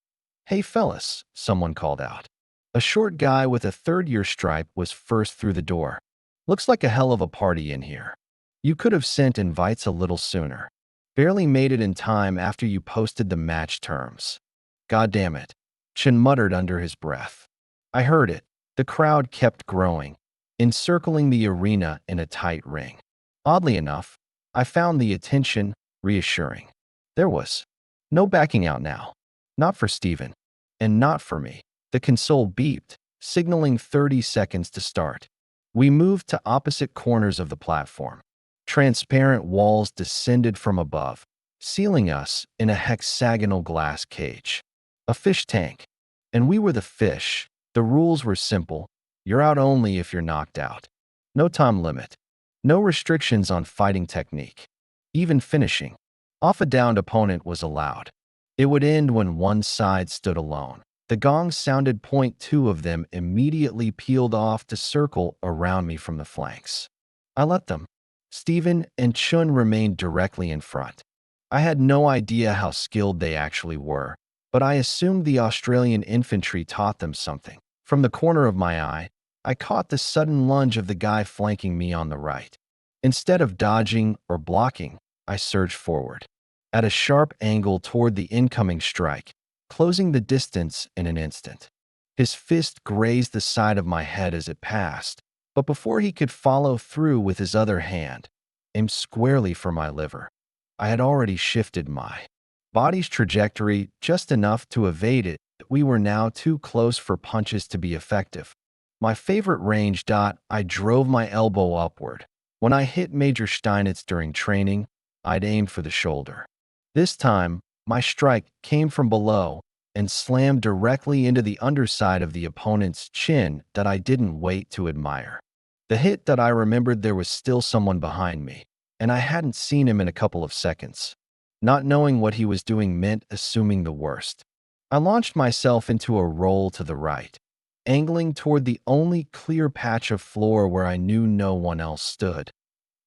Hey fellas, someone called out. A short guy with a third-year stripe was first through the door. Looks like a hell of a party in here. You could have sent invites a little sooner. Barely made it in time after you posted the match terms. God damn it, Chin muttered under his breath. I heard it. The crowd kept growing, encircling the arena in a tight ring. Oddly enough, I found the attention reassuring. There was no backing out now. Not for Steven, and not for me. The console beeped, signaling 30 seconds to start. We moved to opposite corners of the platform. Transparent walls descended from above, sealing us in a hexagonal glass cage. A fish tank. And we were the fish. The rules were simple. You're out only if you're knocked out. No time limit. No restrictions on fighting technique. Even finishing off a downed opponent was allowed. It would end when one side stood alone. The gong sounded. Two of them immediately peeled off to circle around me from the flanks. I let them. Steven and Chun remained directly in front. I had no idea how skilled they actually were, but I assumed the Australian infantry taught them something. From the corner of my eye, I caught the sudden lunge of the guy flanking me on the right. Instead of dodging or blocking, I surged forward, at a sharp angle toward the incoming strike, closing the distance in an instant. His fist grazed the side of my head as it passed, but before he could follow through with his other hand, aimed squarely for my liver. I had already shifted my body's trajectory just enough to evade it. We were now too close for punches to be effective. My favorite range. I drove my elbow upward. When I hit Major Steinitz during training, I'd aimed for the shoulder. This time, my strike came from below and slammed directly into the underside of the opponent's chin that I didn't wait to admire. The hit that I remembered, there was still someone behind me, and I hadn't seen him in a couple of seconds. Not knowing what he was doing meant assuming the worst. I launched myself into a roll to the right, angling toward the only clear patch of floor where I knew no one else stood.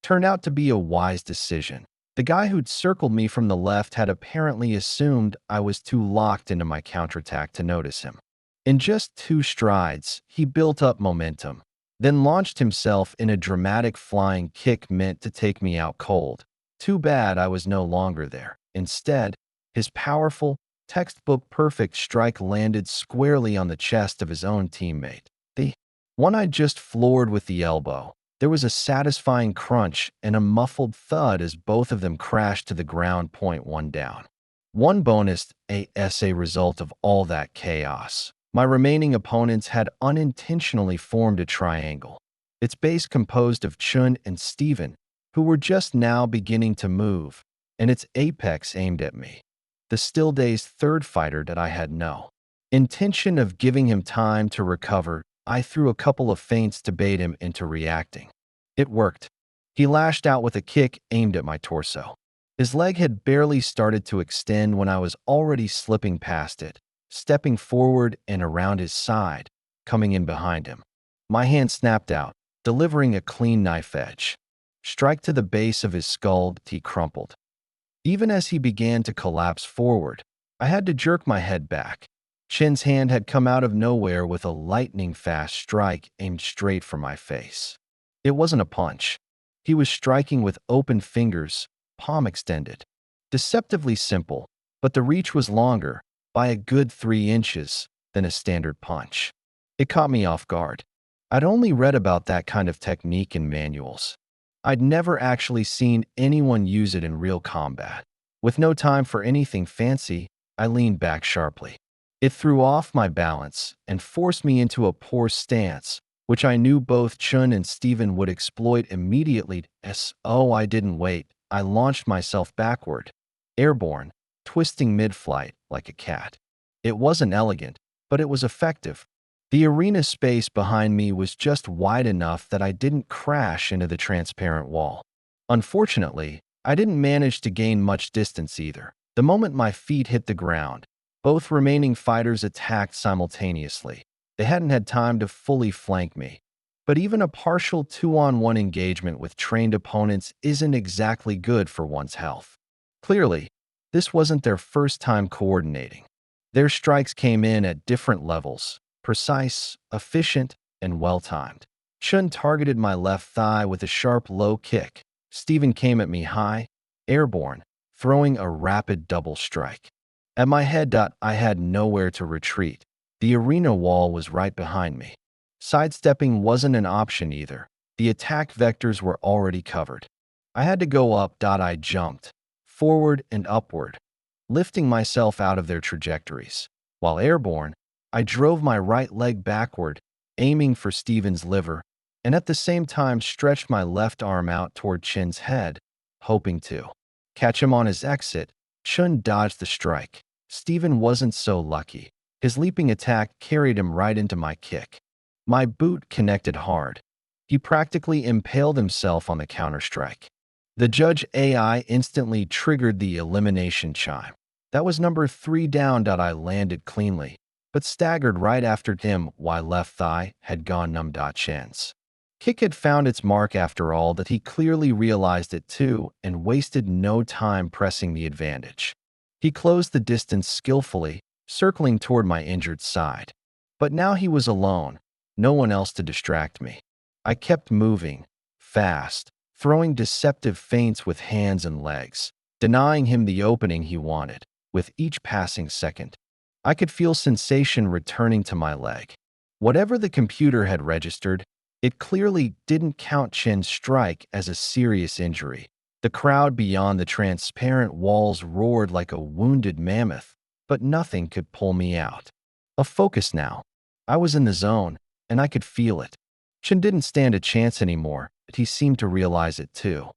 Turned out to be a wise decision. The guy who'd circled me from the left had apparently assumed I was too locked into my counterattack to notice him. In just 2 strides, he built up momentum, then launched himself in a dramatic flying kick meant to take me out cold. Too bad I was no longer there. Instead, his powerful, textbook-perfect strike landed squarely on the chest of his own teammate, the one I'd just floored with the elbow. There was a satisfying crunch and a muffled thud as both of them crashed to the ground. 1 down. One bonus as a result of all that chaos. My remaining opponents had unintentionally formed a triangle, its base composed of Chun and Steven, who were just now beginning to move, and its apex aimed at me. The still dazed third fighter that I had no intention of giving him time to recover. I threw a couple of feints to bait him into reacting. It worked. He lashed out with a kick aimed at my torso. His leg had barely started to extend when I was already slipping past it, stepping forward and around his side, coming in behind him. My hand snapped out, delivering a clean knife edge. Strike to the base of his skull. He crumpled. Even as he began to collapse forward, I had to jerk my head back. Chin's hand had come out of nowhere with a lightning-fast strike aimed straight for my face. It wasn't a punch. He was striking with open fingers, palm extended. Deceptively simple, but the reach was longer, by a good 3 inches, than a standard punch. It caught me off guard. I'd only read about that kind of technique in manuals. I'd never actually seen anyone use it in real combat. With no time for anything fancy, I leaned back sharply. It threw off my balance and forced me into a poor stance, which I knew both Chun and Steven would exploit immediately. I didn't wait. I launched myself backward, airborne, twisting mid-flight like a cat. It wasn't elegant, but it was effective. The arena space behind me was just wide enough that I didn't crash into the transparent wall. Unfortunately, I didn't manage to gain much distance either. The moment my feet hit the ground, both remaining fighters attacked simultaneously. They hadn't had time to fully flank me. But even a partial 2-on-1 engagement with trained opponents isn't exactly good for one's health. Clearly, this wasn't their first time coordinating. Their strikes came in at different levels, precise, efficient, and well-timed. Chun targeted my left thigh with a sharp low kick. Steven came at me high, airborne, throwing a rapid double strike. At my head dot, I had nowhere to retreat. The arena wall was right behind me. Sidestepping wasn't an option either. The attack vectors were already covered. I had to go up. I jumped, forward and upward, lifting myself out of their trajectories. While airborne, I drove my right leg backward, aiming for Steven's liver, and at the same time stretched my left arm out toward Chin's head, hoping to catch him on his exit. Chun dodged the strike. Steven wasn't so lucky. His leaping attack carried him right into my kick. My boot connected hard. He practically impaled himself on the counterstrike. The judge AI instantly triggered the elimination chime. That was number 3 down. I landed cleanly, but staggered right after him while left thigh had gone numb. Chen's kick had found its mark after all, that he clearly realized it too and wasted no time pressing the advantage. He closed the distance skillfully, circling toward my injured side. But now he was alone, no one else to distract me. I kept moving, fast, throwing deceptive feints with hands and legs, denying him the opening he wanted. With each passing second, I could feel sensation returning to my leg. Whatever the computer had registered, it clearly didn't count Chen's strike as a serious injury. The crowd beyond the transparent walls roared like a wounded mammoth, but nothing could pull me out. A focus now. I was in the zone, and I could feel it. Chen didn't stand a chance anymore, but he seemed to realize it too.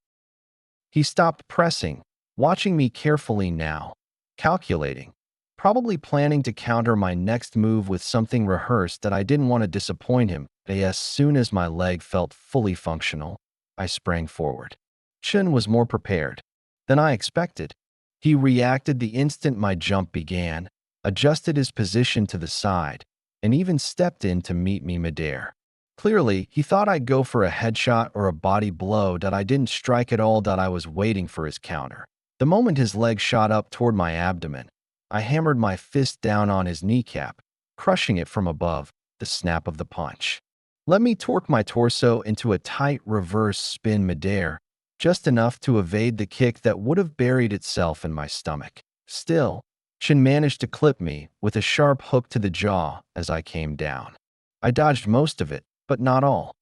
He stopped pressing, watching me carefully now, calculating, probably planning to counter my next move with something rehearsed that I didn't want to disappoint him. As soon as my leg felt fully functional, I sprang forward. Chen was more prepared than I expected. He reacted the instant my jump began, adjusted his position to the side, and even stepped in to meet me midair. Clearly, he thought I'd go for a headshot or a body blow. I didn't strike at all. I was waiting for his counter. The moment his leg shot up toward my abdomen, I hammered my fist down on his kneecap, crushing it from above. The snap of the punch let me torque my torso into a tight reverse spin midair, just enough to evade the kick that would have buried itself in my stomach. Still, Chen managed to clip me with a sharp hook to the jaw as I came down. I dodged most of it, but not all.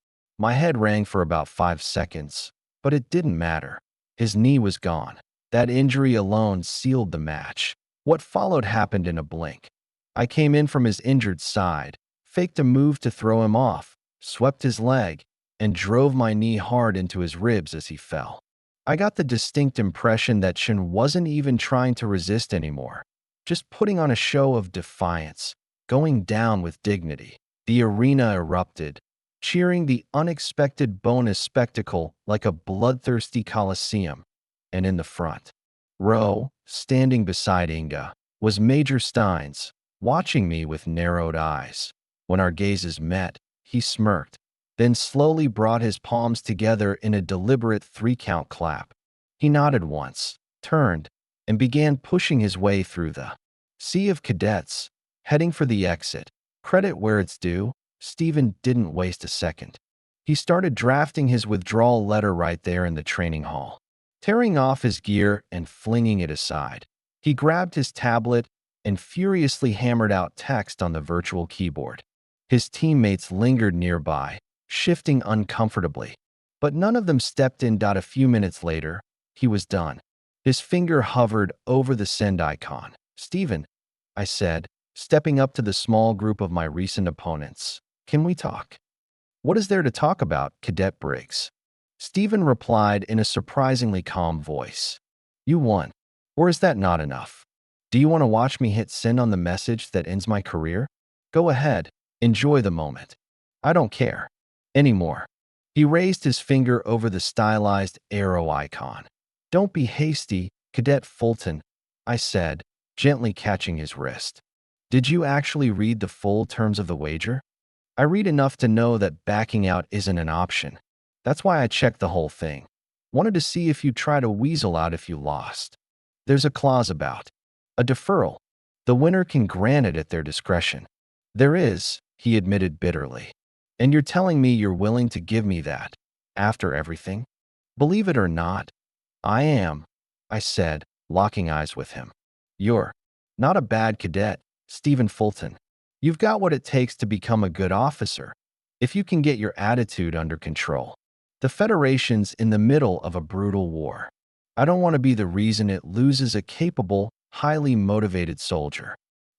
My head rang for about 5 seconds, but it didn't matter. His knee was gone. That injury alone sealed the match. What followed happened in a blink. I came in from his injured side, faked a move to throw him off, swept his leg, and drove my knee hard into his ribs as he fell. I got the distinct impression that Chen wasn't even trying to resist anymore, just putting on a show of defiance, going down with dignity. The arena erupted, cheering the unexpected bonus spectacle like a bloodthirsty coliseum. And in the front row, standing beside Inga, was Major Steins, watching me with narrowed eyes. When our gazes met, he smirked, then slowly brought his palms together in a deliberate 3-count clap. He nodded once, turned, and began pushing his way through the sea of cadets, heading for the exit. Credit where it's due, Steven didn't waste a second. He started drafting his withdrawal letter right there in the training hall, tearing off his gear and flinging it aside. He grabbed his tablet and furiously hammered out text on the virtual keyboard. His teammates lingered nearby, shifting uncomfortably, but none of them stepped in. A few minutes later, he was done. His finger hovered over the send icon. "Steven," I said, stepping up to the small group of my recent opponents. "Can we talk?" "What is there to talk about, Cadet Briggs?" Steven replied in a surprisingly calm voice. "You won. Or is that not enough? Do you want to watch me hit send on the message that ends my career? Go ahead. Enjoy the moment. I don't care anymore." He raised his finger over the stylized arrow icon. "Don't be hasty, Cadet Fulton," I said, gently catching his wrist. "Did you actually read the full terms of the wager?" "I read enough to know that backing out isn't an option. That's why I checked the whole thing. Wanted to see if you'd try to weasel out if you lost. There's a clause about a deferral. The winner can grant it at their discretion." "There is," he admitted bitterly. "And you're telling me you're willing to give me that, after everything?" "Believe it or not, I am," I said, locking eyes with him. You're not a bad cadet, Stephen Fulton. You've got what it takes to become a good officer, if you can get your attitude under control. The Federation's in the middle of a brutal war. I don't want to be the reason it loses a capable, highly motivated soldier.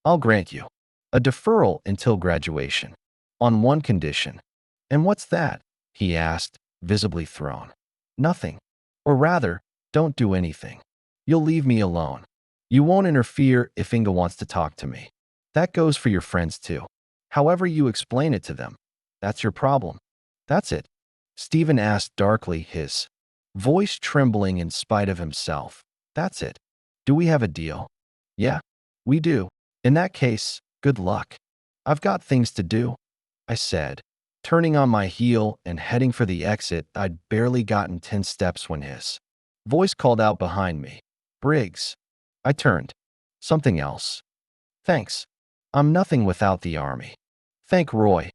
I'll grant you a deferral until graduation, on one condition. And what's that? He asked, visibly thrown. Nothing. Or rather, don't do anything. You'll leave me alone. You won't interfere if Inga wants to talk to me. That goes for your friends too. However you explain it to them, that's your problem. That's it. Stephen asked darkly, his voice trembling in spite of himself. That's it. Do we have a deal? Yeah, we do. In that case, good luck. I've got things to do, I said, turning on my heel and heading for the exit. I'd barely gotten 10 steps when his voice called out behind me. Briggs. I turned. Something else. Thanks. I'm nothing without the army. Thank Roy,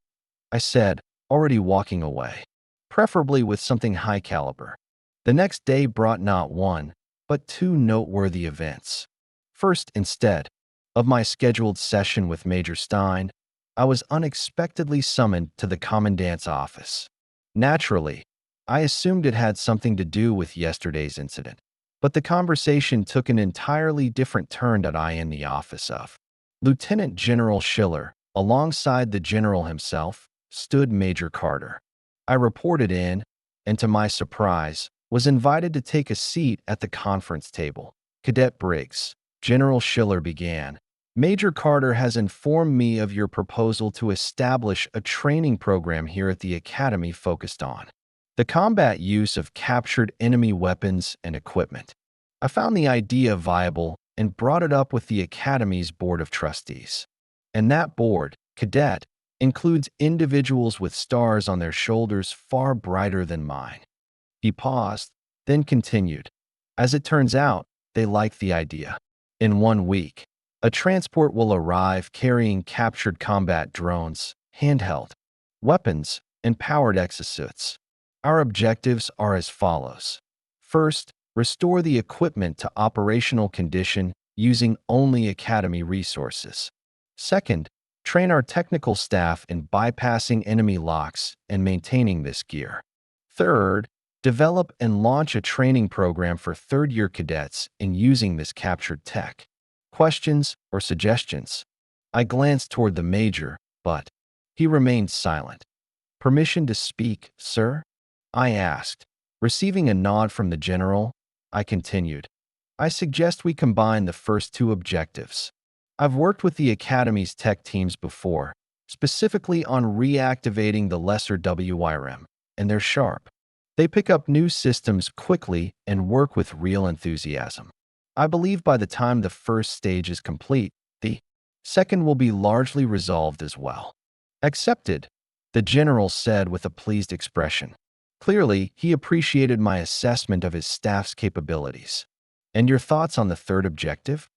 I said, already walking away. Preferably with something high caliber. The next day brought not one, but two noteworthy events. First, instead of my scheduled session with Major Stein, I was unexpectedly summoned to the commandant's office. Naturally, I assumed it had something to do with yesterday's incident, but the conversation took an entirely different turn that I in the office of Lieutenant General Schiller. Alongside the general himself stood Major Carter. I reported in, and to my surprise, was invited to take a seat at the conference table. Cadet Briggs, General Schiller began. Major Carter has informed me of your proposal to establish a training program here at the Academy focused on the combat use of captured enemy weapons and equipment. I found the idea viable and brought it up with the Academy's Board of Trustees. And that board, cadet, includes individuals with stars on their shoulders far brighter than mine. He paused, then continued. As it turns out, they like the idea. In 1 week, a transport will arrive carrying captured combat drones, handheld weapons, and powered exosuits. Our objectives are as follows. First, restore the equipment to operational condition using only Academy resources. Second, train our technical staff in bypassing enemy locks and maintaining this gear. Third, develop and launch a training program for third-year cadets in using this captured tech. Questions or suggestions? I glanced toward the major, but he remained silent. Permission to speak, sir? I asked. Receiving a nod from the general, I continued. I suggest we combine the first two objectives. I've worked with the Academy's tech teams before, specifically on reactivating the lesser WIRM, and they're sharp. They pick up new systems quickly and work with real enthusiasm. I believe by the time the first stage is complete, the second will be largely resolved as well. Accepted, the general said with a pleased expression. Clearly, he appreciated my assessment of his staff's capabilities. And your thoughts on the third objective?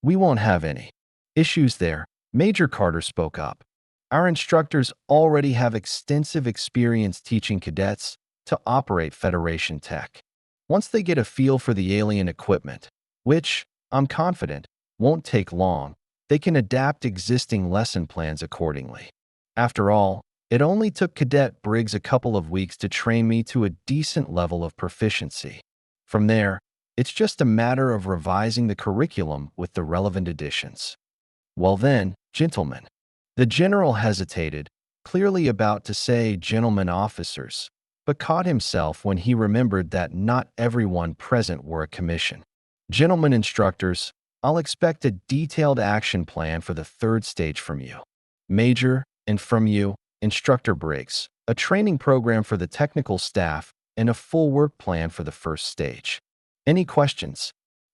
We won't have any issues there, Major Carter spoke up. Our instructors already have extensive experience teaching cadets to operate Federation tech. Once they get a feel for the alien equipment, which, I'm confident, won't take long, they can adapt existing lesson plans accordingly. After all, it only took Cadet Briggs a couple of weeks to train me to a decent level of proficiency. From there, it's just a matter of revising the curriculum with the relevant additions. Well then, gentlemen. The general hesitated, clearly about to say gentlemen officers, but caught himself when he remembered that not everyone present were a commission. Gentlemen instructors, I'll expect a detailed action plan for the third stage from you. Major, and from you, Instructor Briggs, a training program for the technical staff, and a full work plan for the first stage. Any questions?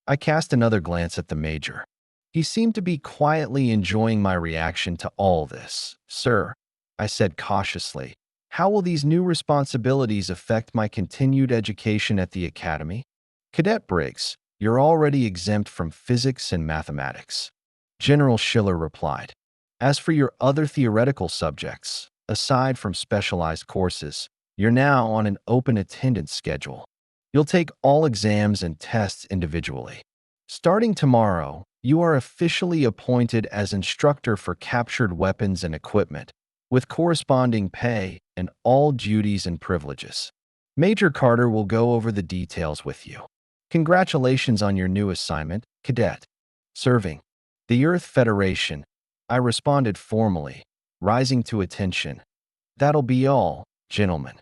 I cast another glance at the major. He seemed to be quietly enjoying my reaction to all this. Sir, I said cautiously, how will these new responsibilities affect my continued education at the Academy? Cadet Briggs, you're already exempt from physics and mathematics. General Schiller replied. As for your other theoretical subjects, aside from specialized courses, you're now on an open attendance schedule. You'll take all exams and tests individually. Starting tomorrow, you are officially appointed as instructor for captured weapons and equipment, with corresponding pay and all duties and privileges. Major Carter will go over the details with you. Congratulations on your new assignment, cadet. Serving the Earth Federation, I responded formally, rising to attention. That'll be all, gentlemen.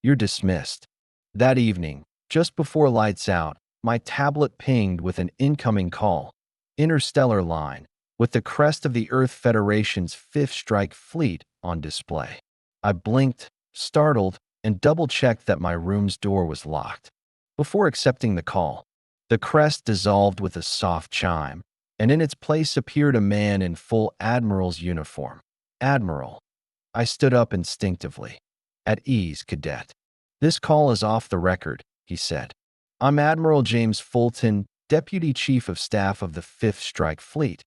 You're dismissed. That evening, just before lights out, my tablet pinged with an incoming call. Interstellar line, with the crest of the Earth Federation's Fifth Strike Fleet on display. I blinked, startled, and double-checked that my room's door was locked. Before accepting the call, the crest dissolved with a soft chime, and in its place appeared a man in full admiral's uniform. Admiral. I stood up instinctively. At ease, cadet. This call is off the record, he said. I'm Admiral James Fulton, Deputy Chief of Staff of the Fifth Strike Fleet,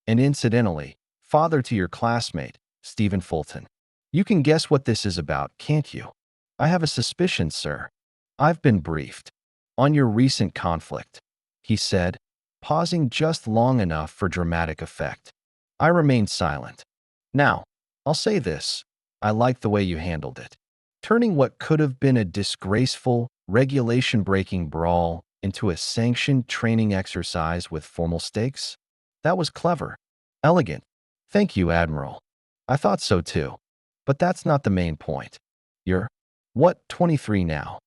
and incidentally, father to your classmate, Stephen Fulton. You can guess what this is about, can't you? I have a suspicion, sir. I've been briefed. On your recent conflict, he said, pausing just long enough for dramatic effect. I remained silent. Now, I'll say this. I like the way you handled it. Turning what could have been a disgraceful, regulation-breaking brawl into a sanctioned training exercise with formal stakes? That was clever. Elegant. Thank you, Admiral. I thought so too. But that's not the main point. You're, 23 now?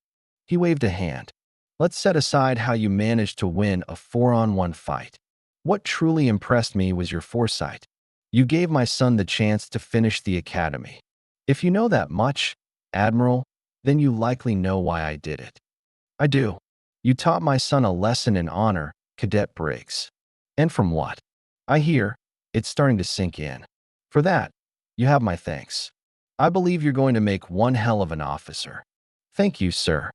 He waved a hand. Let's set aside how you managed to win a 4-on-1 fight. What truly impressed me was your foresight. You gave my son the chance to finish the academy. If you know that much, Admiral, then you likely know why I did it. I do. You taught my son a lesson in honor, Cadet Briggs. And from what I hear, it's starting to sink in. For that, you have my thanks. I believe you're going to make one hell of an officer. Thank you, sir.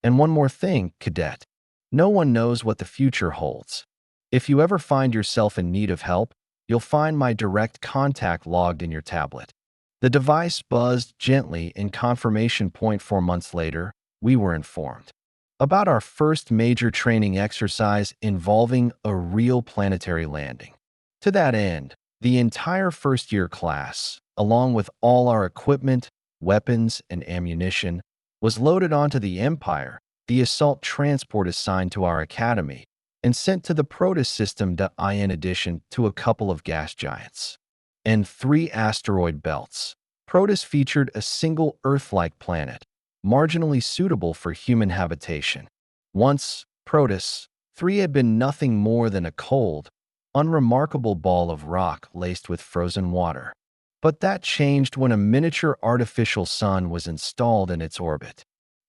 And one more thing, Cadet. No one knows what the future holds. If you ever find yourself in need of help, you'll find my direct contact logged in your tablet. The device buzzed gently in confirmation. 4 months later, we were informed about our first major training exercise involving a real planetary landing. To that end, the entire first-year class, along with all our equipment, weapons, and ammunition, was loaded onto the Empire, the assault transport assigned to our academy, and sent to the Protus system. In addition to a couple of gas giants and 3 asteroid belts, Protus featured a single Earth-like planet, marginally suitable for human habitation. Once, Protus 3 had been nothing more than a cold, unremarkable ball of rock laced with frozen water. But that changed when a miniature artificial sun was installed in its orbit.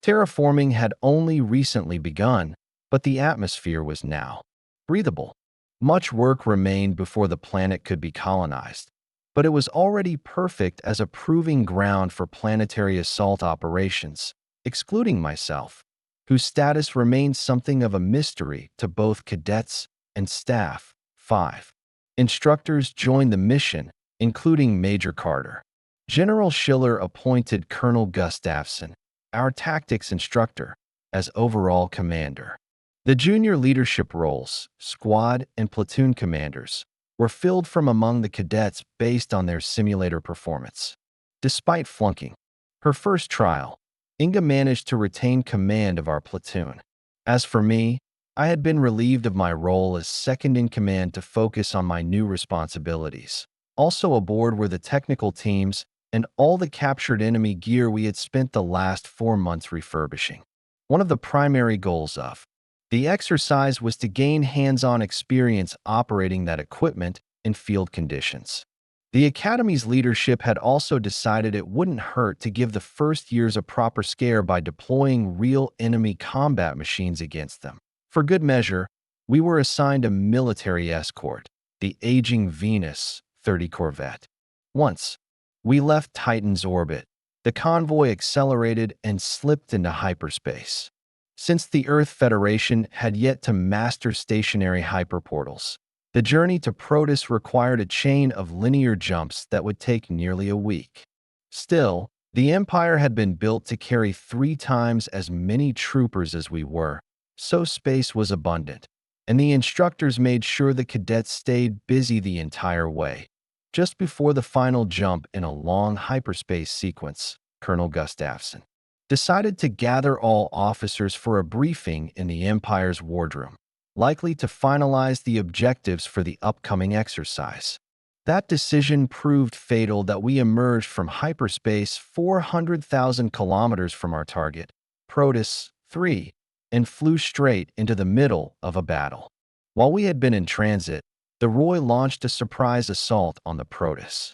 Terraforming had only recently begun, but the atmosphere was now breathable. Much work remained before the planet could be colonized, but it was already perfect as a proving ground for planetary assault operations, excluding myself, whose status remained something of a mystery to both cadets and staff. 5 instructors joined the mission, including Major Carter. General Schiller appointed Colonel Gustafson, our tactics instructor, as overall commander. The junior leadership roles, squad and platoon commanders, were filled from among the cadets based on their simulator performance. Despite flunking her first trial, Inga managed to retain command of our platoon. As for me, I had been relieved of my role as second-in-command to focus on my new responsibilities. Also aboard were the technical teams and all the captured enemy gear we had spent the last 4 months refurbishing. One of the primary goals of the exercise was to gain hands-on experience operating that equipment in field conditions. The Academy's leadership had also decided it wouldn't hurt to give the first years a proper scare by deploying real enemy combat machines against them. For good measure, we were assigned a military escort, the aging Venus 30 Corvette. Once we left Titan's orbit, the convoy accelerated and slipped into hyperspace. Since the Earth Federation had yet to master stationary hyperportals, the journey to Protus required a chain of linear jumps that would take nearly a week. Still, the Empire had been built to carry 3 times as many troopers as we were, so space was abundant. and the instructors made sure the cadets stayed busy the entire way. Just before the final jump in a long hyperspace sequence, Colonel Gustafson decided to gather all officers for a briefing in the Empire's wardroom, likely to finalize the objectives for the upcoming exercise. That decision proved fatal that we emerged from hyperspace 400,000 kilometers from our target, Protus 3, and flew straight into the middle of a battle. While we had been in transit, the Roy launched a surprise assault on the Protus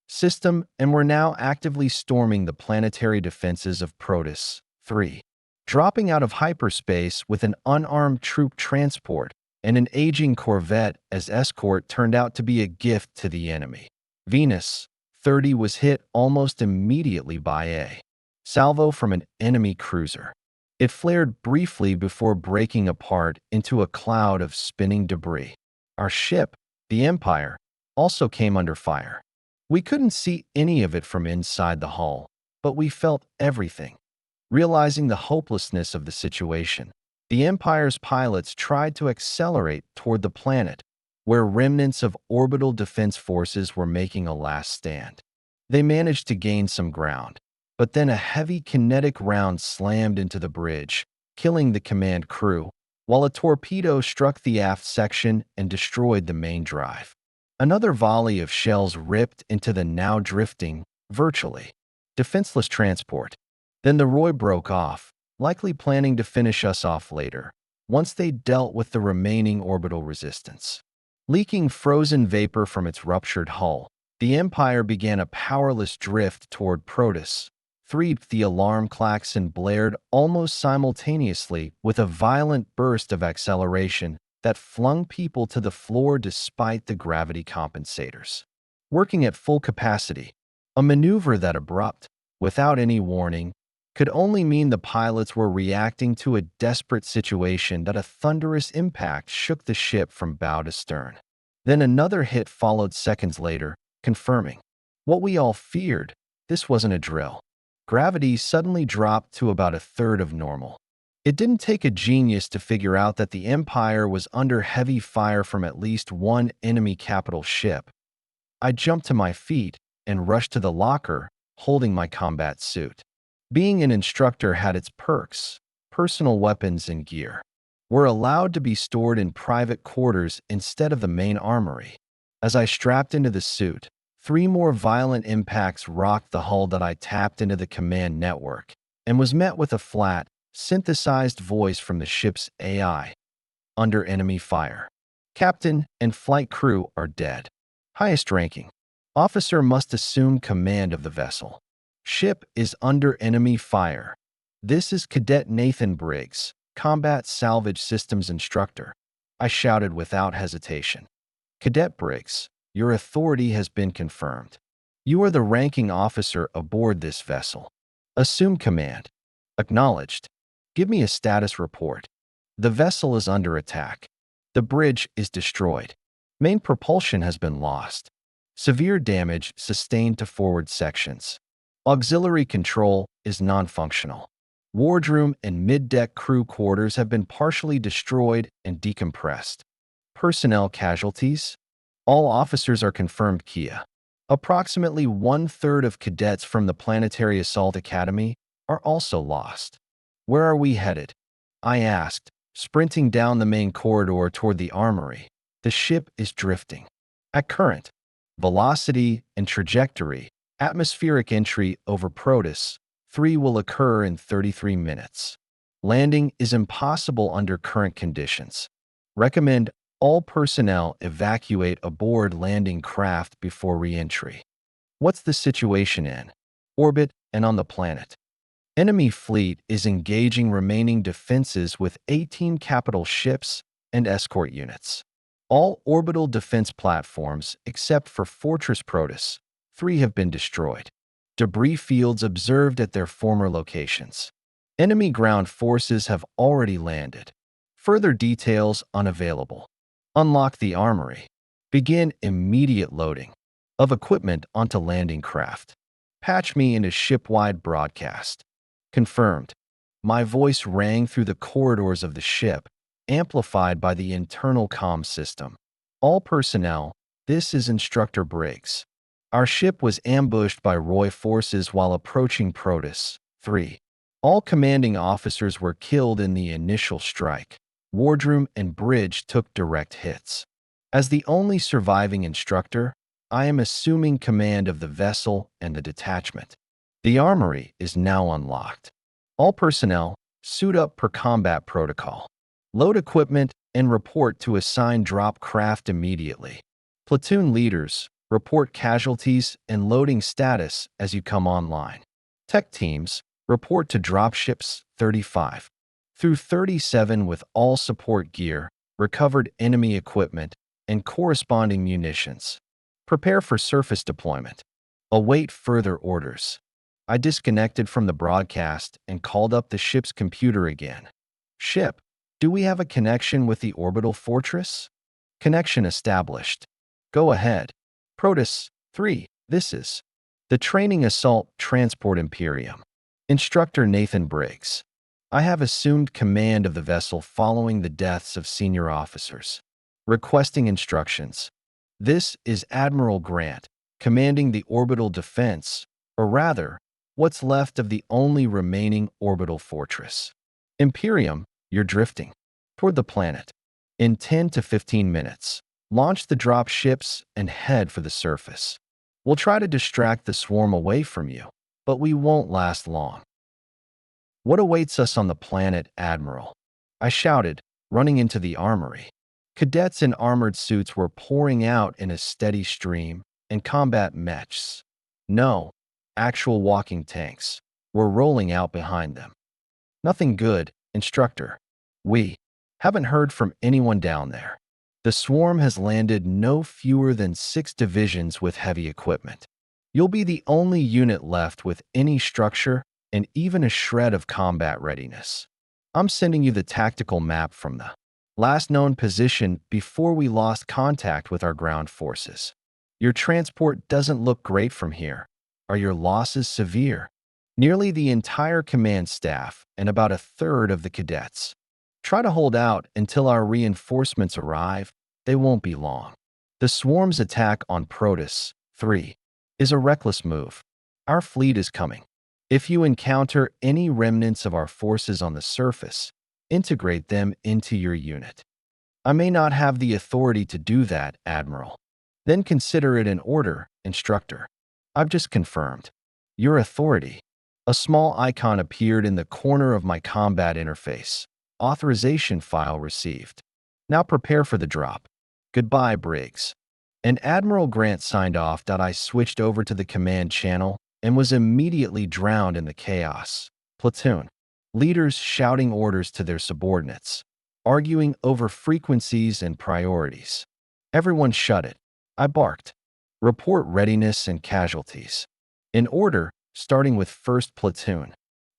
system and were now actively storming the planetary defenses of Protus 3. Dropping out of hyperspace with an unarmed troop transport and an aging corvette as escort turned out to be a gift to the enemy. Venus 30 was hit almost immediately by a salvo from an enemy cruiser. It flared briefly before breaking apart into a cloud of spinning debris. Our ship, the Empire, also came under fire. We couldn't see any of it from inside the hull, but we felt everything. Realizing the hopelessness of the situation, the Empire's pilots tried to accelerate toward the planet, where remnants of orbital defense forces were making a last stand. They managed to gain some ground, but then a heavy kinetic round slammed into the bridge, killing the command crew, while a torpedo struck the aft section and destroyed the main drive. Another volley of shells ripped into the now drifting, virtually defenseless transport. Then the Roy broke off, likely planning to finish us off later, once they dealt with the remaining orbital resistance. Leaking frozen vapor from its ruptured hull, the Empire began a powerless drift toward Protus 3. The alarm klaxon blared almost simultaneously with a violent burst of acceleration that flung people to the floor despite the gravity compensators. Working at full capacity, a maneuver that abrupt, without any warning, could only mean the pilots were reacting to a desperate situation that a thunderous impact shook the ship from bow to stern. Then another hit followed seconds later, confirming what we all feared. This wasn't a drill. Gravity suddenly dropped to about a third of normal. It didn't take a genius to figure out that the Empire was under heavy fire from at least one enemy capital ship. I jumped to my feet and rushed to the locker, holding my combat suit. Being an instructor had its perks. Personal weapons and gear were allowed to be stored in private quarters instead of the main armory. As I strapped into the suit, 3 more violent impacts rocked the hull that I tapped into the command network and was met with a flat, synthesized voice from the ship's AI. Under enemy fire. Captain and flight crew are dead. Highest ranking. Officer must assume command of the vessel. Ship is under enemy fire. This is Cadet Nathan Briggs, Combat Salvage Systems Instructor. I shouted without hesitation. Cadet Briggs, your authority has been confirmed. You are the ranking officer aboard this vessel. Assume command. Acknowledged. Give me a status report. The vessel is under attack. The bridge is destroyed. Main propulsion has been lost. Severe damage sustained to forward sections. Auxiliary control is non-functional. Wardroom and mid-deck crew quarters have been partially destroyed and decompressed. Personnel casualties? All officers are confirmed Kia. Approximately 1/3 of cadets from the Planetary Assault Academy are also lost. Where are we headed? I asked, sprinting down the main corridor toward the armory. The ship is drifting. At current velocity and trajectory, atmospheric entry over Protus 3 will occur in 33 minutes. Landing is impossible under current conditions. Recommend all personnel evacuate aboard landing craft before re-entry. What's the situation in orbit and on the planet? Enemy fleet is engaging remaining defenses with 18 capital ships and escort units. All orbital defense platforms, except for Fortress Protus 3, have been destroyed. Debris fields observed at their former locations. Enemy ground forces have already landed. Further details unavailable. Unlock the armory. Begin immediate loading of equipment onto landing craft. Patch me into ship-wide broadcast. Confirmed. My voice rang through the corridors of the ship, amplified by the internal comm system. All personnel, this is Instructor Briggs. Our ship was ambushed by Roy forces while approaching Protus. 3. All commanding officers were killed in the initial strike. Wardroom and bridge took direct hits. As the only surviving instructor, I am assuming command of the vessel and the detachment. The armory is now unlocked. All personnel, suit up per combat protocol. Load equipment and report to assigned drop craft immediately. Platoon leaders, report casualties and loading status as you come online. Tech teams, report to dropships 35 through 37 with all support gear, recovered enemy equipment, and corresponding munitions. Prepare for surface deployment. Await further orders. I disconnected from the broadcast and called up the ship's computer again. Ship, do we have a connection with the orbital fortress? Connection established. Go ahead. Protus 3, this is the Training Assault Transport Imperium. Instructor Nathan Briggs. I have assumed command of the vessel following the deaths of senior officers. Requesting instructions. This is Admiral Grant, commanding the orbital defense, or rather, what's left of the only remaining orbital fortress. Imperium, you're drifting toward the planet. In 10 to 15 minutes, launch the drop ships and head for the surface. We'll try to distract the swarm away from you, but we won't last long. What awaits us on the planet, Admiral? I shouted, running into the armory. Cadets in armored suits were pouring out in a steady stream, and combat mechs, no, actual walking tanks, were rolling out behind them. Nothing good, Instructor. We haven't heard from anyone down there. The swarm has landed no fewer than 6 divisions with heavy equipment. You'll be the only unit left with any structure and even a shred of combat readiness. I'm sending you the tactical map from the last known position before we lost contact with our ground forces. Your transport doesn't look great from here. Are your losses severe? Nearly the entire command staff and about a third of the cadets. Try to hold out until our reinforcements arrive. They won't be long. The swarm's attack on Protus 3 is a reckless move. Our fleet is coming. If you encounter any remnants of our forces on the surface, integrate them into your unit. I may not have the authority to do that, Admiral. Then consider it an order, Instructor. I've just confirmed. Your authority. A small icon appeared in the corner of my combat interface. Authorization file received. Now prepare for the drop. Goodbye, Briggs. And Admiral Grant signed off. I switched over to the command channel and was immediately drowned in the chaos. Platoon leaders shouting orders to their subordinates, arguing over frequencies and priorities. Everyone shut it. I barked. Report readiness and casualties. In order, starting with 1st Platoon.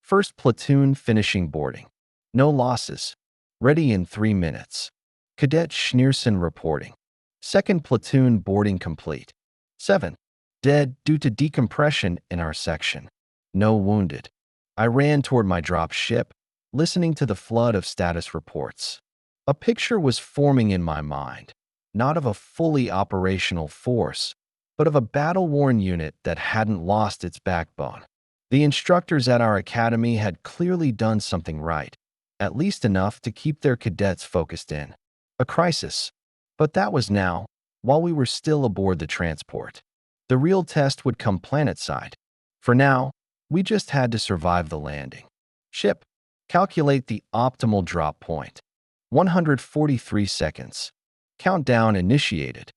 1st Platoon finishing boarding. No losses. Ready in 3 minutes. Cadet Schneerson reporting. 2nd Platoon boarding complete. 7. Dead due to decompression in our section. No wounded. I ran toward my drop ship, listening to the flood of status reports. A picture was forming in my mind, not of a fully operational force, but of a battle-worn unit that hadn't lost its backbone. The instructors at our academy had clearly done something right, at least enough to keep their cadets focused in. A crisis. But that was now, while we were still aboard the transport. The real test would come planetside. For now, we just had to survive the landing. Ship. Calculate the optimal drop point. 143 seconds. Countdown initiated.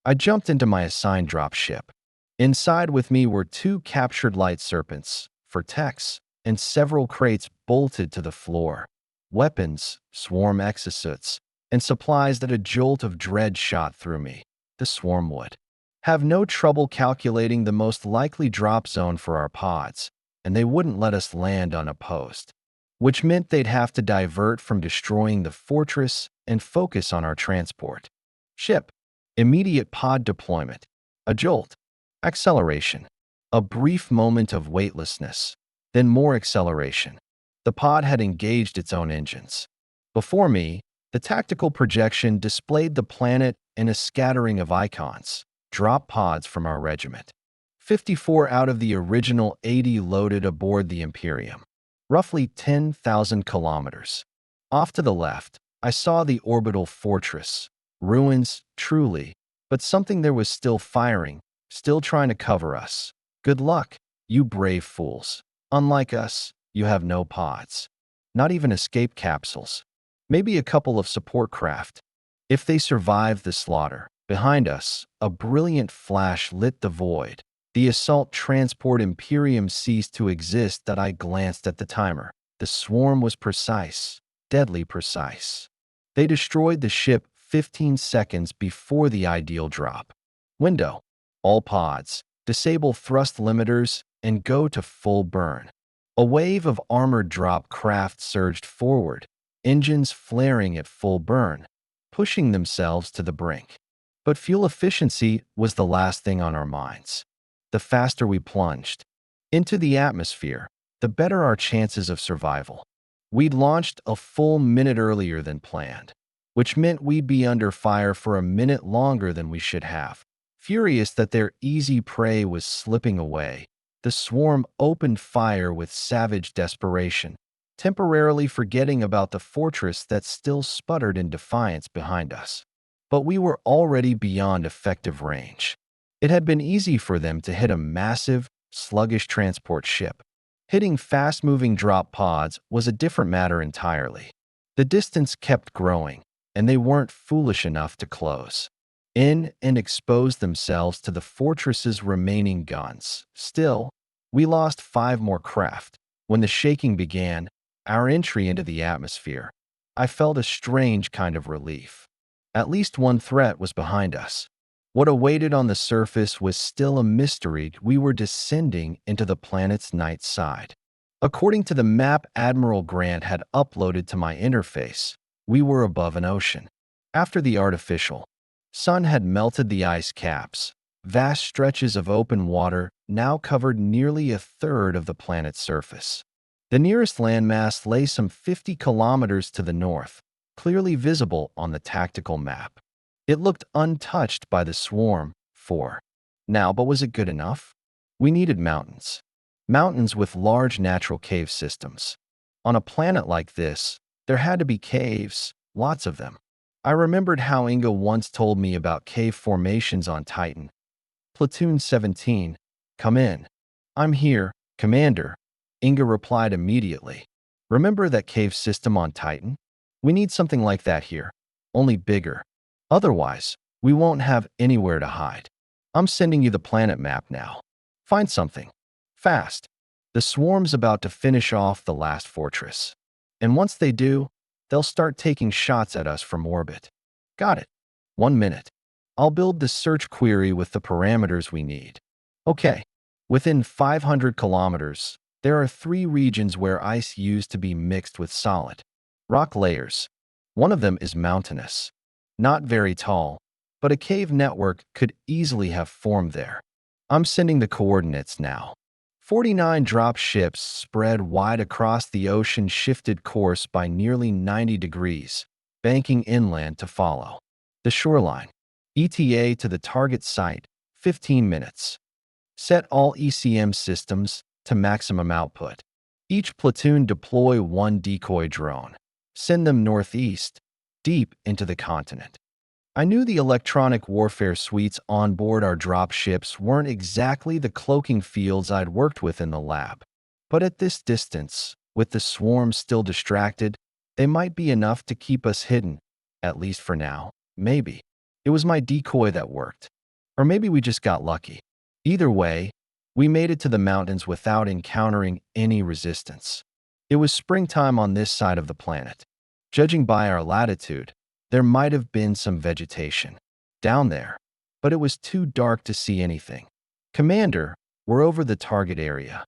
I jumped into my assigned drop ship. Inside with me were 2 captured light serpents, for techs, and several crates bolted to the floor. Weapons, swarm exosuits, and supplies that a jolt of dread shot through me. The swarm would have no trouble calculating the most likely drop zone for our pods, and they wouldn't let us land unopposed, which meant they'd have to divert from destroying the fortress and focus on our transport. Ship. Immediate pod deployment. A jolt. Acceleration. A brief moment of weightlessness, then more acceleration. The pod had engaged its own engines. Before me, The tactical projection displayed the planet in a scattering of icons, drop pods from our regiment. 54 out of the original 80 loaded aboard the Imperium, roughly 10,000 kilometers. Off to the left, I saw the orbital fortress. Ruins, truly, but something there was still firing, still trying to cover us. Good luck, you brave fools. Unlike us, you have no pods. Not even escape capsules. Maybe a couple of support craft. If they survived the slaughter. Behind us, a brilliant flash lit the void. The assault transport Imperium ceased to exist that I glanced at the timer. The swarm was precise, deadly precise. They destroyed the ship 15 seconds before the ideal drop. Window. All pods. Disable thrust limiters and go to full burn. A wave of armored drop craft surged forward, engines flaring at full burn, pushing themselves to the brink. But fuel efficiency was the last thing on our minds. The faster we plunged into the atmosphere, the better our chances of survival. We'd launched a full minute earlier than planned, which meant we'd be under fire for a minute longer than we should have. Furious that their easy prey was slipping away, the swarm opened fire with savage desperation, temporarily forgetting about the fortress that still sputtered in defiance behind us. But we were already beyond effective range. It had been easy for them to hit a massive, sluggish transport ship. Hitting fast-moving drop pods was a different matter entirely. The distance kept growing, and they weren't foolish enough to close in and expose themselves to the fortress's remaining guns. Still, we lost 5 more craft. When the shaking began, our entry into the atmosphere, I felt a strange kind of relief. At least one threat was behind us. What awaited on the surface was still a mystery. We were descending into the planet's night side. According to the map Admiral Grant had uploaded to my interface, we were above an ocean. After the artificial sun had melted the ice caps, vast stretches of open water now covered nearly a third of the planet's surface. The nearest landmass lay some 50 kilometers to the north, clearly visible on the tactical map. It looked untouched by the swarm for now, but was it good enough? We needed mountains. Mountains with large natural cave systems. On a planet like this, there had to be caves, lots of them. I remembered how Inga once told me about cave formations on Titan. Platoon 17, come in. I'm here, Commander. Inga replied immediately. Remember that cave system on Titan? We need something like that here, only bigger. Otherwise, we won't have anywhere to hide. I'm sending you the planet map now. Find something. Fast. The swarm's about to finish off the last fortress. And once they do, they'll start taking shots at us from orbit. Got it. 1 minute. I'll build the search query with the parameters we need. Okay. Within 500 kilometers, there are 3 regions where ice used to be mixed with solid rock layers. One of them is mountainous. Not very tall, but a cave network could easily have formed there. I'm sending the coordinates now. 49 drop ships spread wide across the ocean shifted course by nearly 90 degrees, banking inland to follow the shoreline. ETA to the target site, 15 minutes. Set all ECM systems to maximum output. Each platoon deploy 1 decoy drone. Send them northeast, deep into the continent. I knew the electronic warfare suites on board our drop ships weren't exactly the cloaking fields I'd worked with in the lab. But at this distance, with the swarm still distracted, they might be enough to keep us hidden, at least for now. Maybe it was my decoy that worked. Or maybe we just got lucky. Either way, we made it to the mountains without encountering any resistance. It was springtime on this side of the planet. Judging by our latitude, there might have been some vegetation down there, but it was too dark to see anything. Commander, we're over the target area.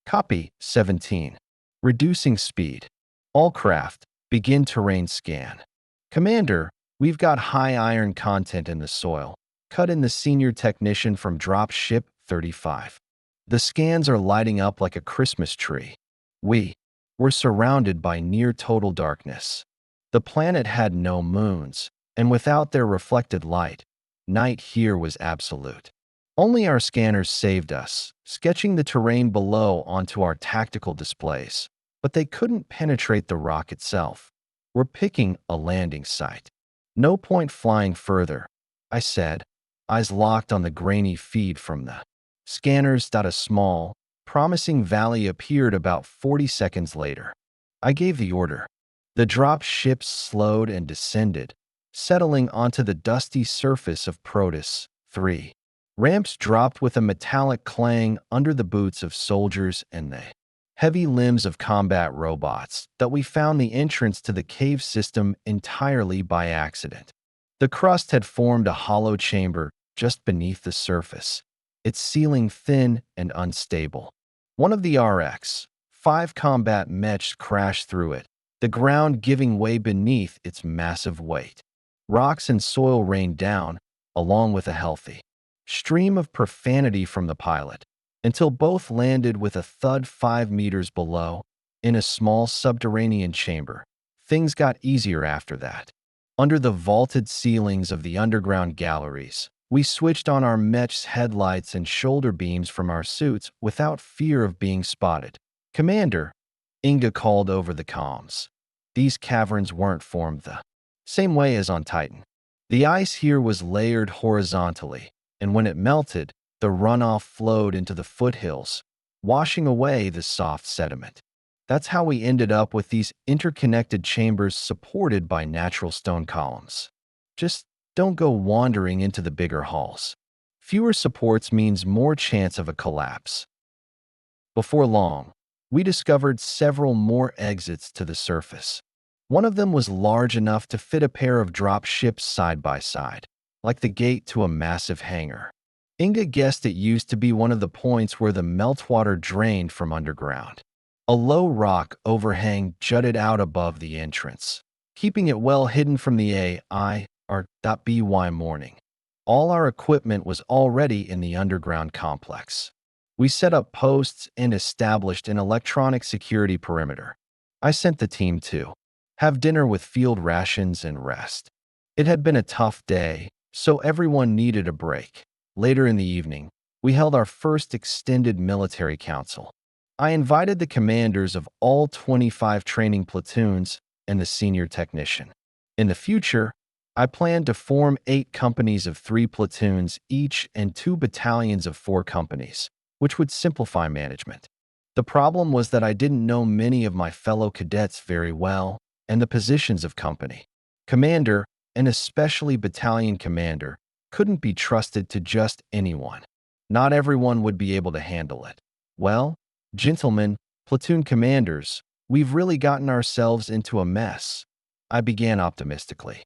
Copy, 17. Reducing speed. All craft, begin terrain scan. Commander, we've got high iron content in the soil. Cut in the senior technician from drop ship 35. The scans are lighting up like a Christmas tree. We're surrounded by near total darkness. The planet had no moons, and without their reflected light, night here was absolute. Only our scanners saved us, sketching the terrain below onto our tactical displays, but they couldn't penetrate the rock itself. We're picking a landing site. No point flying further, I said, eyes locked on the grainy feed from the scanners. A small, promising valley appeared about 40 seconds later. I gave the order. The drop ships slowed and descended, settling onto the dusty surface of Protus 3. Ramps dropped with a metallic clang under the boots of soldiers and the heavy limbs of combat robots. That we found the entrance to the cave system entirely by accident. The crust had formed a hollow chamber just beneath the surface, its ceiling thin and unstable. One of the RX-5 combat mechs crashed through it, the ground giving way beneath its massive weight. Rocks and soil rained down, along with a healthy stream of profanity from the pilot, until both landed with a thud 5 meters below, in a small subterranean chamber. Things got easier after that. Under the vaulted ceilings of the underground galleries, we switched on our mech's headlights and shoulder beams from our suits without fear of being spotted. "Commander," Inga called over the comms. These caverns weren't formed the same way as on Titan. The ice here was layered horizontally, and when it melted, the runoff flowed into the foothills, washing away the soft sediment. That's how we ended up with these interconnected chambers supported by natural stone columns. Just don't go wandering into the bigger halls. Fewer supports means more chance of a collapse. Before long, we discovered several more exits to the surface. One of them was large enough to fit a pair of drop ships side by side, like the gate to a massive hangar. Inga guessed it used to be one of the points where the meltwater drained from underground. A low rock overhang jutted out above the entrance, keeping it well hidden from the AI.by morning. All our equipment was already in the underground complex. We set up posts and established an electronic security perimeter. I sent the team to have dinner with field rations and rest. It had been a tough day, so everyone needed a break. Later in the evening, we held our first extended military council. I invited the commanders of all 25 training platoons and the senior technician. In the future, I planned to form 8 companies of 3 platoons each and 2 battalions of 4 companies, which would simplify management. The problem was that I didn't know many of my fellow cadets very well, and the positions of company commander, and especially battalion commander, couldn't be trusted to just anyone. Not everyone would be able to handle it. "Well, gentlemen, platoon commanders, we've really gotten ourselves into a mess," I began optimistically.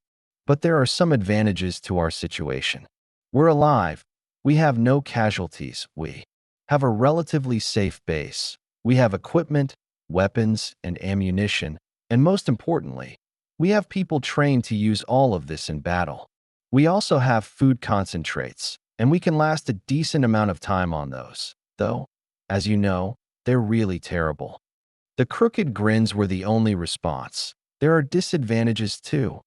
"But there are some advantages to our situation. We're alive. We have no casualties. We have a relatively safe base. We have equipment, weapons, and ammunition, and most importantly, we have people trained to use all of this in battle. We also have food concentrates, and we can last a decent amount of time on those, though, as you know, they're really terrible." The crooked grins were the only response. "There are disadvantages too,"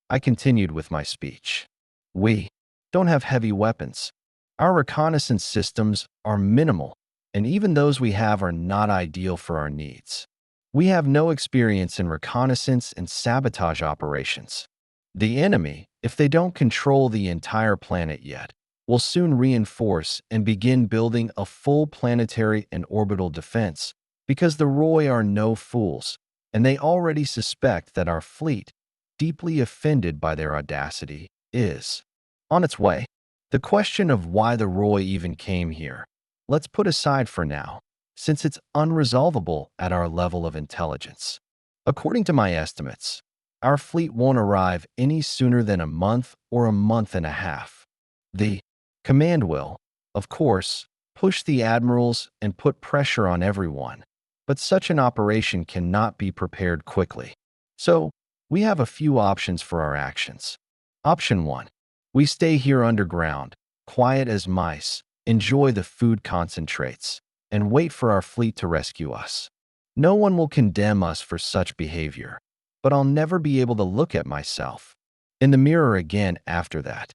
I continued with my speech. "We don't have heavy weapons. Our reconnaissance systems are minimal, and even those we have are not ideal for our needs. We have no experience in reconnaissance and sabotage operations. The enemy, if they don't control the entire planet yet, will soon reinforce and begin building a full planetary and orbital defense, because the Roy are no fools, and they already suspect that our fleet, deeply offended by their audacity, is on its way. The question of why the Roy even came here, let's put aside for now, since it's unresolvable at our level of intelligence. According to my estimates, our fleet won't arrive any sooner than a month or a month and a half. The command will, of course, push the admirals and put pressure on everyone, but such an operation cannot be prepared quickly. So, we have a few options for our actions. Option 1. We stay here underground, quiet as mice, enjoy the food concentrates, and wait for our fleet to rescue us. No one will condemn us for such behavior. but I'll never be able to look at myself in the mirror again after that.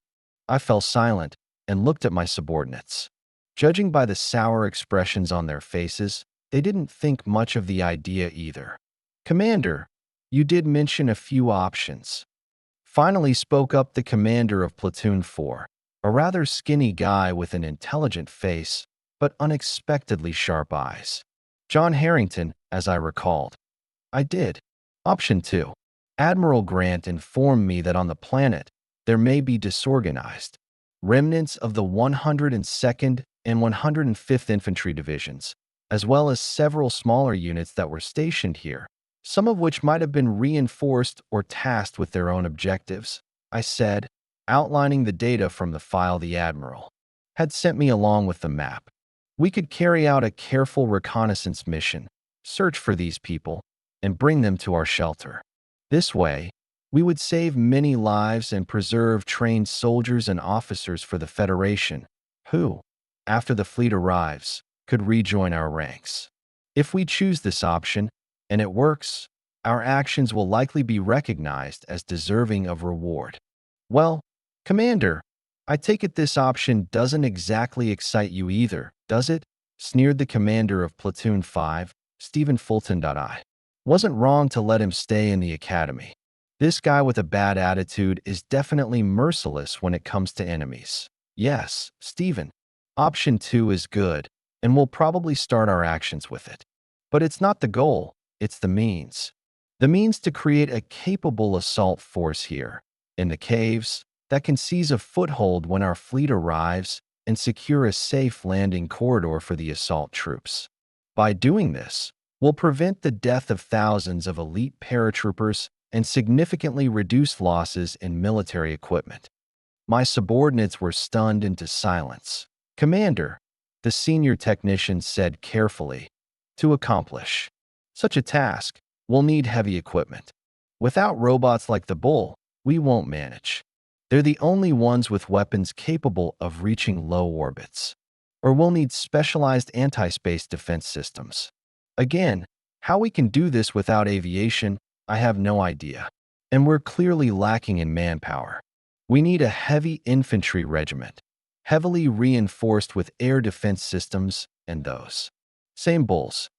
I fell silent and looked at my subordinates. Judging by the sour expressions on their faces, they didn't think much of the idea either. Commander, you did mention a few options. Finally spoke up the commander of Platoon 4, a rather skinny guy with an intelligent face, but unexpectedly sharp eyes. John Harrington, as I recalled. I did. Option 2. Admiral Grant informed me that on the planet, there may be disorganized remnants of the 102nd and 105th Infantry Divisions, as well as several smaller units that were stationed here, some of which might have been reinforced or tasked with their own objectives, I said, outlining the data from the file the Admiral had sent me along with the map. We could carry out a careful reconnaissance mission, search for these people, and bring them to our shelter. This way, we would save many lives and preserve trained soldiers and officers for the Federation, who, after the fleet arrives, could rejoin our ranks. If we choose this option, and it works, our actions will likely be recognized as deserving of reward. Well, Commander, I take it this option doesn't exactly excite you either, does it? Sneered the commander of Platoon 5, Stephen Fulton. I wasn't wrong to let him stay in the academy. This guy with a bad attitude is definitely merciless when it comes to enemies. Yes, Stephen. Option 2 is good, and we'll probably start our actions with it. But it's not the goal, it's the means. The means to create a capable assault force here, in the caves, that can seize a foothold when our fleet arrives and secure a safe landing corridor for the assault troops. By doing this, we'll prevent the death of thousands of elite paratroopers and significantly reduce losses in military equipment. My subordinates were stunned into silence. Commander, the senior technician said carefully, to accomplish such a task, we'll need heavy equipment. Without robots like the Bull, we won't manage. They're the only ones with weapons capable of reaching low orbits. Or we'll need specialized anti-space defense systems. Again, how we can do this without aviation, I have no idea. And we're clearly lacking in manpower. We need a heavy infantry regiment, heavily reinforced with air defense systems and those same Bulls.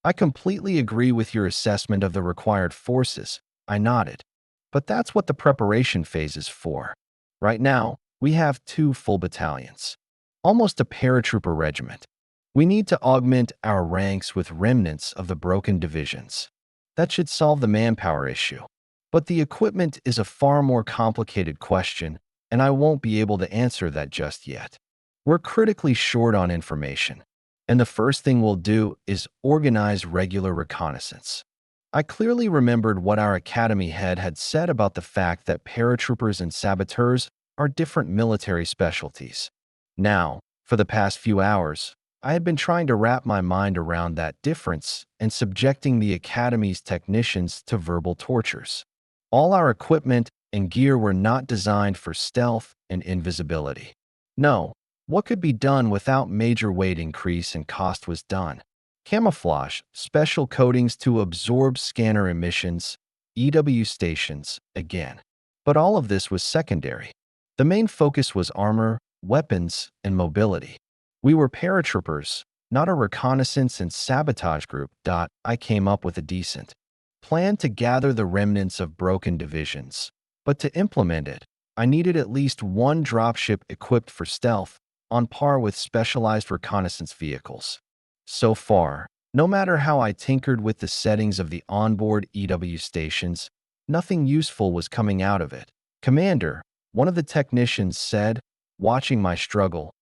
I completely agree with your assessment of the required forces, I nodded. But that's what the preparation phase is for. Right now, we have 2 full battalions, almost a paratrooper regiment. We need to augment our ranks with remnants of the broken divisions. That should solve the manpower issue. But the equipment is a far more complicated question, and I won't be able to answer that just yet. We're critically short on information, and the first thing we'll do is organize regular reconnaissance. I clearly remembered what our academy head had said about the fact that paratroopers and saboteurs are different military specialties. Now, for the past few hours, I had been trying to wrap my mind around that difference and subjecting the academy's technicians to verbal tortures. All our equipment and gear were not designed for stealth and invisibility. No, what could be done without major weight increase and cost was done. Camouflage, special coatings to absorb scanner emissions, EW stations, again. But all of this was secondary. The main focus was armor, weapons, and mobility. We were paratroopers, not a reconnaissance and sabotage group. I came up with a decent plan to gather the remnants of broken divisions. But to implement it, I needed at least 1 dropship equipped for stealth, on par with specialized reconnaissance vehicles. So far, no matter how I tinkered with the settings of the onboard EW stations, nothing useful was coming out of it. Commander, one of the technicians said, watching my struggle,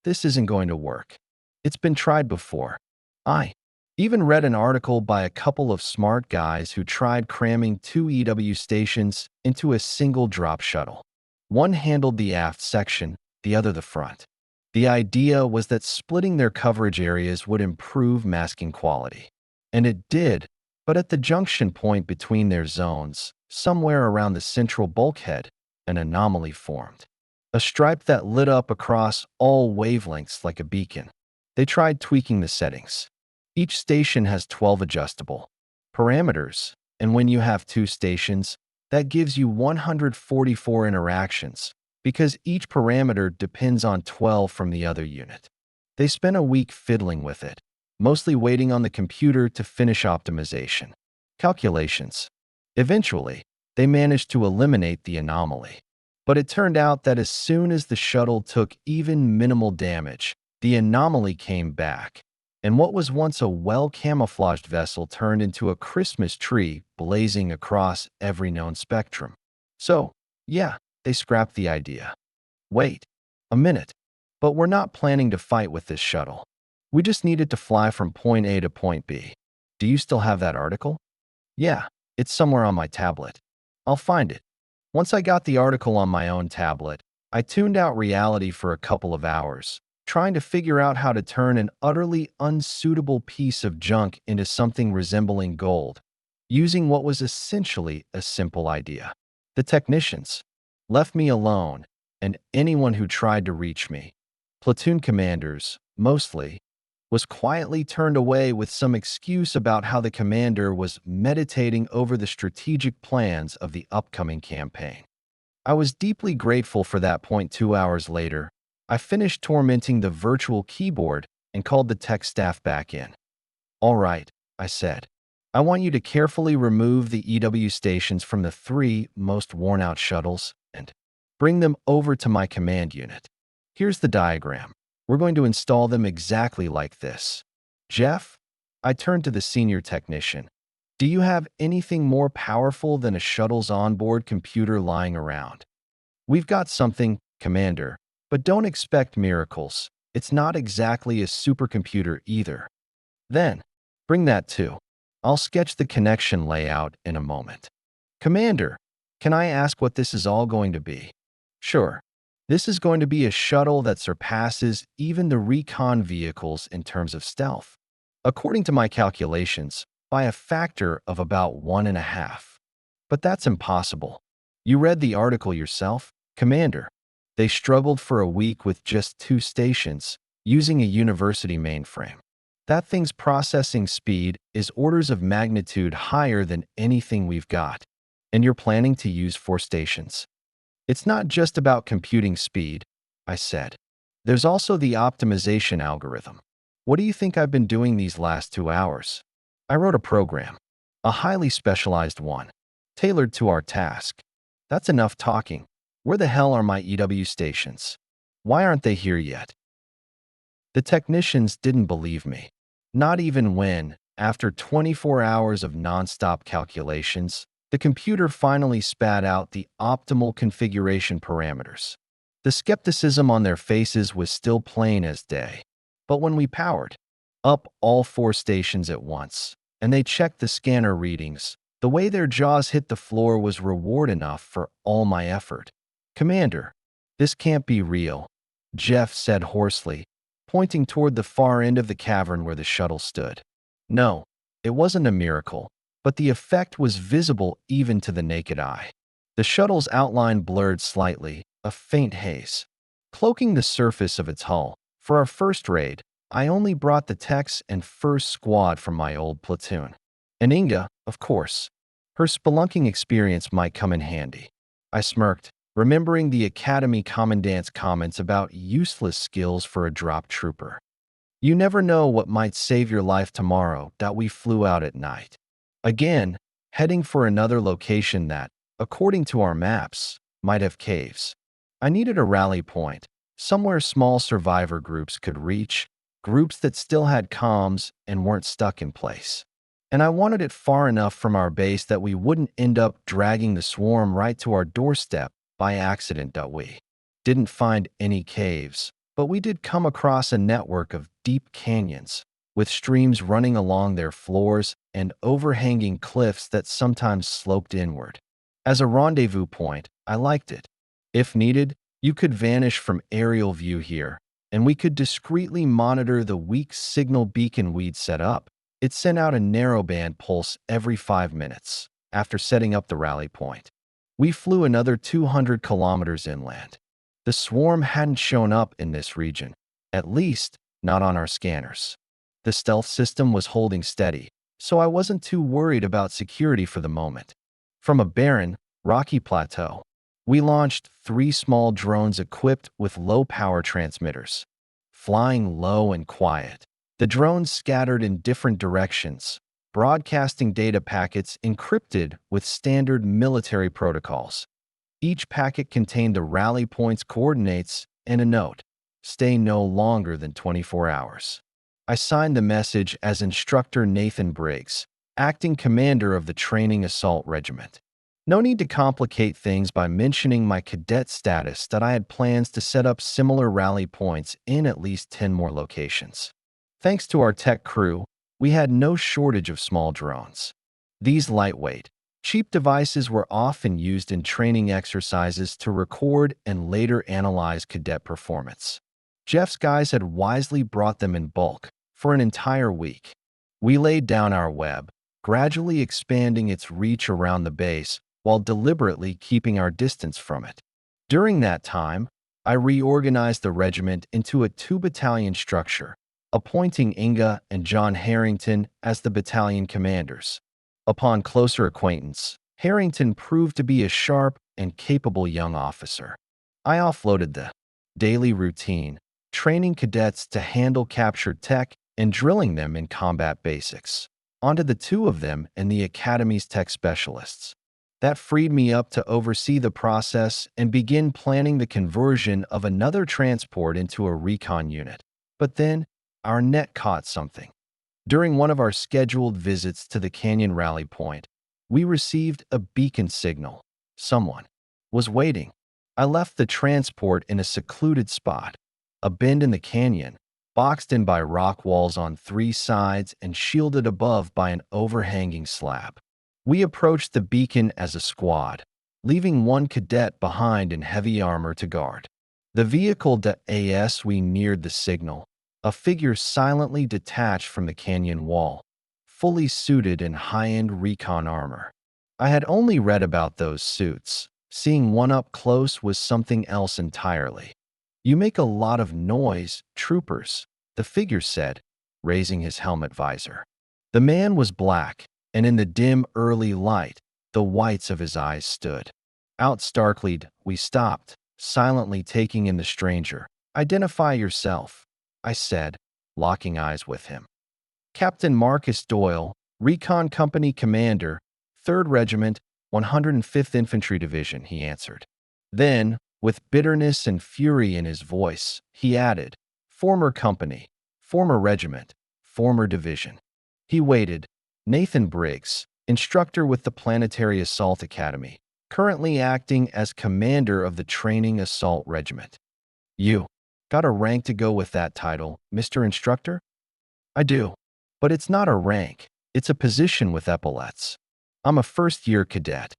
this isn't going to work. It's been tried before. I even read an article by a couple of smart guys who tried cramming 2 EW stations into a single drop shuttle. One handled the aft section, the other the front. The idea was that splitting their coverage areas would improve masking quality. And it did, but at the junction point between their zones, somewhere around the central bulkhead, an anomaly formed. A stripe that lit up across all wavelengths like a beacon. They tried tweaking the settings. Each station has 12 adjustable parameters, And when you have two stations, that gives you 144 interactions, because each parameter depends on 12 from the other unit. They spent a week fiddling with it, mostly waiting on the computer to finish optimization calculations. Eventually, they managed to eliminate the anomaly. But it turned out that as soon as the shuttle took even minimal damage, the anomaly came back, and what was once a well-camouflaged vessel turned into a Christmas tree blazing across every known spectrum. So, yeah, they scrapped the idea. Wait a minute. But we're not planning to fight with this shuttle. We just need it to fly from point A to point B. Do you still have that article? Yeah, it's somewhere on my tablet. I'll find it. Once I got the article on my own tablet, I tuned out reality for a couple of hours, trying to figure out how to turn an utterly unsuitable piece of junk into something resembling gold, using what was essentially a simple idea. The technicians left me alone, and anyone who tried to reach me, platoon commanders, mostly, was quietly turned away with some excuse about how the commander was meditating over the strategic plans of the upcoming campaign. I was deeply grateful for that point. 2 hours later, I finished tormenting the virtual keyboard and called the tech staff back in. All right, I said. I want you to carefully remove the EW stations from the 3 most worn-out shuttles and bring them over to my command unit. Here's the diagram. We're going to install them exactly like this. Jeff, I turned to the senior technician. Do you have anything more powerful than a shuttle's onboard computer lying around? We've got something, Commander, but don't expect miracles. It's not exactly a supercomputer either. Then, bring that too. I'll sketch the connection layout in a moment. Commander, can I ask what this is all going to be? Sure. This is going to be a shuttle that surpasses even the recon vehicles in terms of stealth. According to my calculations, by a factor of about 1.5. But that's impossible. You read the article yourself, Commander. They struggled for a week with just 2 stations, using a university mainframe. That thing's processing speed is orders of magnitude higher than anything we've got. And you're planning to use 4 stations. It's not just about computing speed, I said. There's also the optimization algorithm. What do you think I've been doing these last 2 hours? I wrote a program, a highly specialized one, tailored to our task. That's enough talking. Where the hell are my EW stations? Why aren't they here yet? The technicians didn't believe me. Not even when, after 24 hours of nonstop calculations, the computer finally spat out the optimal configuration parameters. The skepticism on their faces was still plain as day. But when we powered up all 4 stations at once, and they checked the scanner readings, the way their jaws hit the floor was reward enough for all my effort. Commander, this can't be real, Jeff said hoarsely, pointing toward the far end of the cavern where the shuttle stood. No, it wasn't a miracle, but the effect was visible even to the naked eye. The shuttle's outline blurred slightly, a faint haze, cloaking the surface of its hull. For our first raid, I only brought the techs and first squad from my old platoon. And Inga, of course. Her spelunking experience might come in handy. I smirked, remembering the Academy Commandant's comments about useless skills for a drop trooper. You never know what might save your life tomorrow. That we flew out at night. Again, heading for another location that, according to our maps, might have caves. I needed a rally point, somewhere small survivor groups could reach, groups that still had comms and weren't stuck in place. And I wanted it far enough from our base that we wouldn't end up dragging the swarm right to our doorstep by accident. We didn't find any caves, but we did come across a network of deep canyons, with streams running along their floors and overhanging cliffs that sometimes sloped inward. As a rendezvous point, I liked it. If needed, you could vanish from aerial view here, and we could discreetly monitor the weak signal beacon we'd set up. It sent out a narrowband pulse every 5 minutes. After setting up the rally point, we flew another 200 kilometers inland. The swarm hadn't shown up in this region, at least not on our scanners. The stealth system was holding steady, so I wasn't too worried about security for the moment. From a barren, rocky plateau, we launched 3 small drones equipped with low-power transmitters. Flying low and quiet, the drones scattered in different directions, broadcasting data packets encrypted with standard military protocols. Each packet contained the rally point's coordinates and a note: stay no longer than 24 hours. I signed the message as Instructor Nathan Briggs, acting commander of the Training Assault Regiment. No need to complicate things by mentioning my cadet status that I had plans to set up similar rally points in at least 10 more locations. Thanks to our tech crew, we had no shortage of small drones. These lightweight, cheap devices were often used in training exercises to record and later analyze cadet performance. Jeff's guys had wisely brought them in bulk for an entire week. We laid down our web, gradually expanding its reach around the base while deliberately keeping our distance from it. During that time, I reorganized the regiment into a 2-battalion structure, appointing Inga and John Harrington as the battalion commanders. Upon closer acquaintance, Harrington proved to be a sharp and capable young officer. I offloaded the daily routine, training cadets to handle captured tech and drilling them in combat basics, onto the 2 of them and the Academy's tech specialists. That freed me up to oversee the process and begin planning the conversion of another transport into a recon unit. But then, our net caught something. During one of our scheduled visits to the Canyon Rally Point, we received a beacon signal. Someone was waiting. I left the transport in a secluded spot, a bend in the canyon, boxed in by rock walls on 3 sides and shielded above by an overhanging slab. We approached the beacon as a squad, leaving 1 cadet behind in heavy armor to guard. The vehicle as we neared the signal, a figure silently detached from the canyon wall, fully suited in high-end recon armor. I had only read about those suits. Seeing one up close was something else entirely. "You make a lot of noise, troopers," the figure said, raising his helmet visor. The man was black, and in the dim early light, the whites of his eyes stood out starkly. We stopped, silently taking in the stranger. "Identify yourself," I said, locking eyes with him. "Captain Marcus Doyle, Recon Company Commander, 3rd Regiment, 105th Infantry Division," he answered. Then, with bitterness and fury in his voice, he added, "Former company, former regiment, former division." He waited. "Nathan Briggs, instructor with the Planetary Assault Academy, currently acting as commander of the Training Assault Regiment." "You got a rank to go with that title, Mr. Instructor?" "I do. But it's not a rank. It's a position with epaulets. I'm a first-year cadet."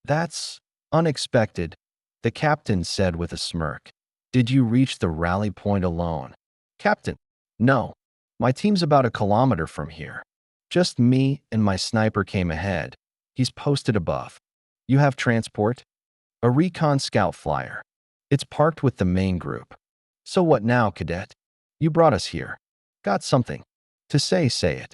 "That's unexpected," the captain said with a smirk. "Did you reach the rally point alone?" "Captain, no. My team's about a kilometer from here. Just me and my sniper came ahead. He's posted above." "You have transport?" "A recon scout flyer. It's parked with the main group." "So what now, cadet? You brought us here. Got something to say it."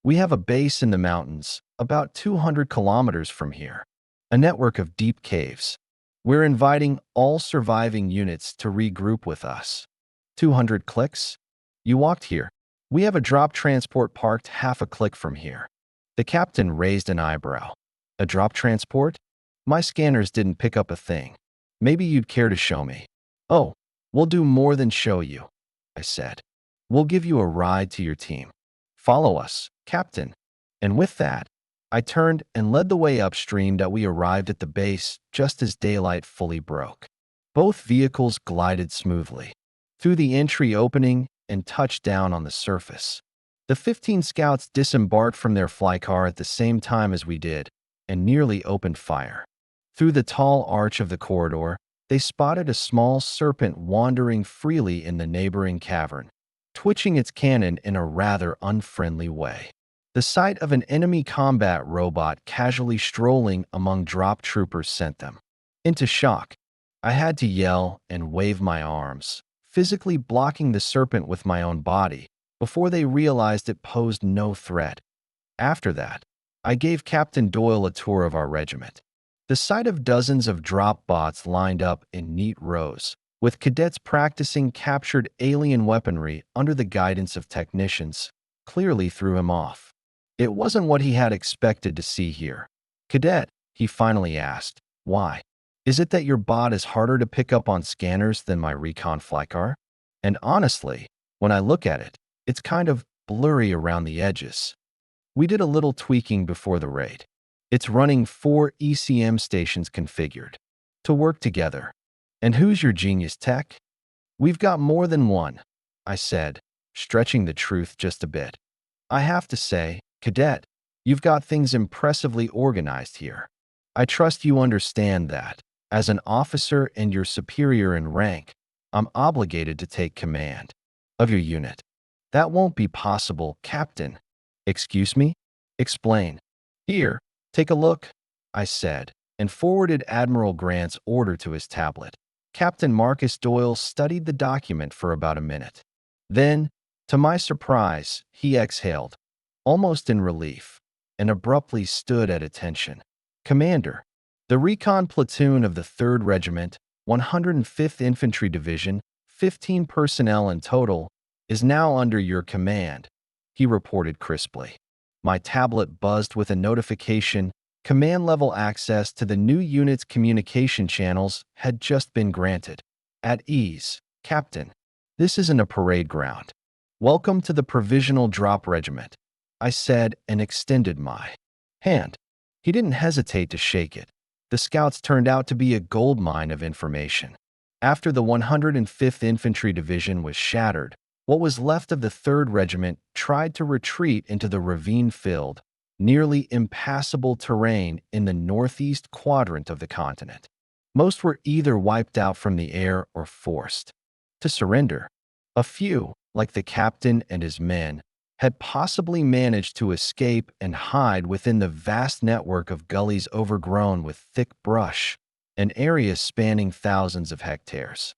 "We have a base in the mountains, about 200 kilometers from here. A network of deep caves. We're inviting all surviving units to regroup with us." 200 clicks? You walked here. We have a drop transport parked half a click from here." The captain raised an eyebrow. "A drop transport? My scanners didn't pick up a thing. Maybe you'd care to show me." "Oh, we'll do more than show you," I said. "We'll give you a ride to your team. Follow us, Captain." And with that, I turned and led the way upstream that we arrived at the base just as daylight fully broke. Both vehicles glided smoothly through the entry opening and touched down on the surface. The 15 scouts disembarked from their flycar at the same time as we did and nearly opened fire. Through the tall arch of the corridor, they spotted a small serpent wandering freely in the neighboring cavern, twitching its cannon in a rather unfriendly way. The sight of an enemy combat robot casually strolling among drop troopers sent them into shock. I had to yell and wave my arms, physically blocking the serpent with my own body, before they realized it posed no threat. After that, I gave Captain Doyle a tour of our regiment. The sight of dozens of drop bots lined up in neat rows, with cadets practicing captured alien weaponry under the guidance of technicians, clearly threw him off. It wasn't what he had expected to see here. "Cadet," he finally asked, "why? Is it that your bot is harder to pick up on scanners than my recon flycar? And honestly, when I look at it, it's kind of blurry around the edges. We did a little tweaking before the raid. It's running 4 ECM stations configured to work together. And who's your genius tech?" "We've got more than one," I said, stretching the truth just a bit. "I have to say, Cadet, you've got things impressively organized here. I trust you understand that, as an officer and your superior in rank, I'm obligated to take command of your unit." "That won't be possible, Captain." "Excuse me? Explain." "Here, take a look," I said, and forwarded Admiral Grant's order to his tablet. Captain Marcus Doyle studied the document for about a minute. Then, to my surprise, he exhaled, almost in relief, and abruptly stood at attention. "Commander, the recon platoon of the 3rd Regiment, 105th Infantry Division, 15 personnel in total, is now under your command," he reported crisply. My tablet buzzed with a notification. Command-level access to the new unit's communication channels had just been granted. "At ease, Captain. This isn't a parade ground. Welcome to the Provisional Drop Regiment," I said and extended my hand. He didn't hesitate to shake it. The scouts turned out to be a goldmine of information. After the 105th Infantry Division was shattered, what was left of the 3rd Regiment tried to retreat into the ravine-filled, nearly impassable terrain in the northeast quadrant of the continent. Most were either wiped out from the air or forced to surrender. A few, like the captain and his men, had possibly managed to escape and hide within the vast network of gullies overgrown with thick brush and areas spanning thousands of hectares.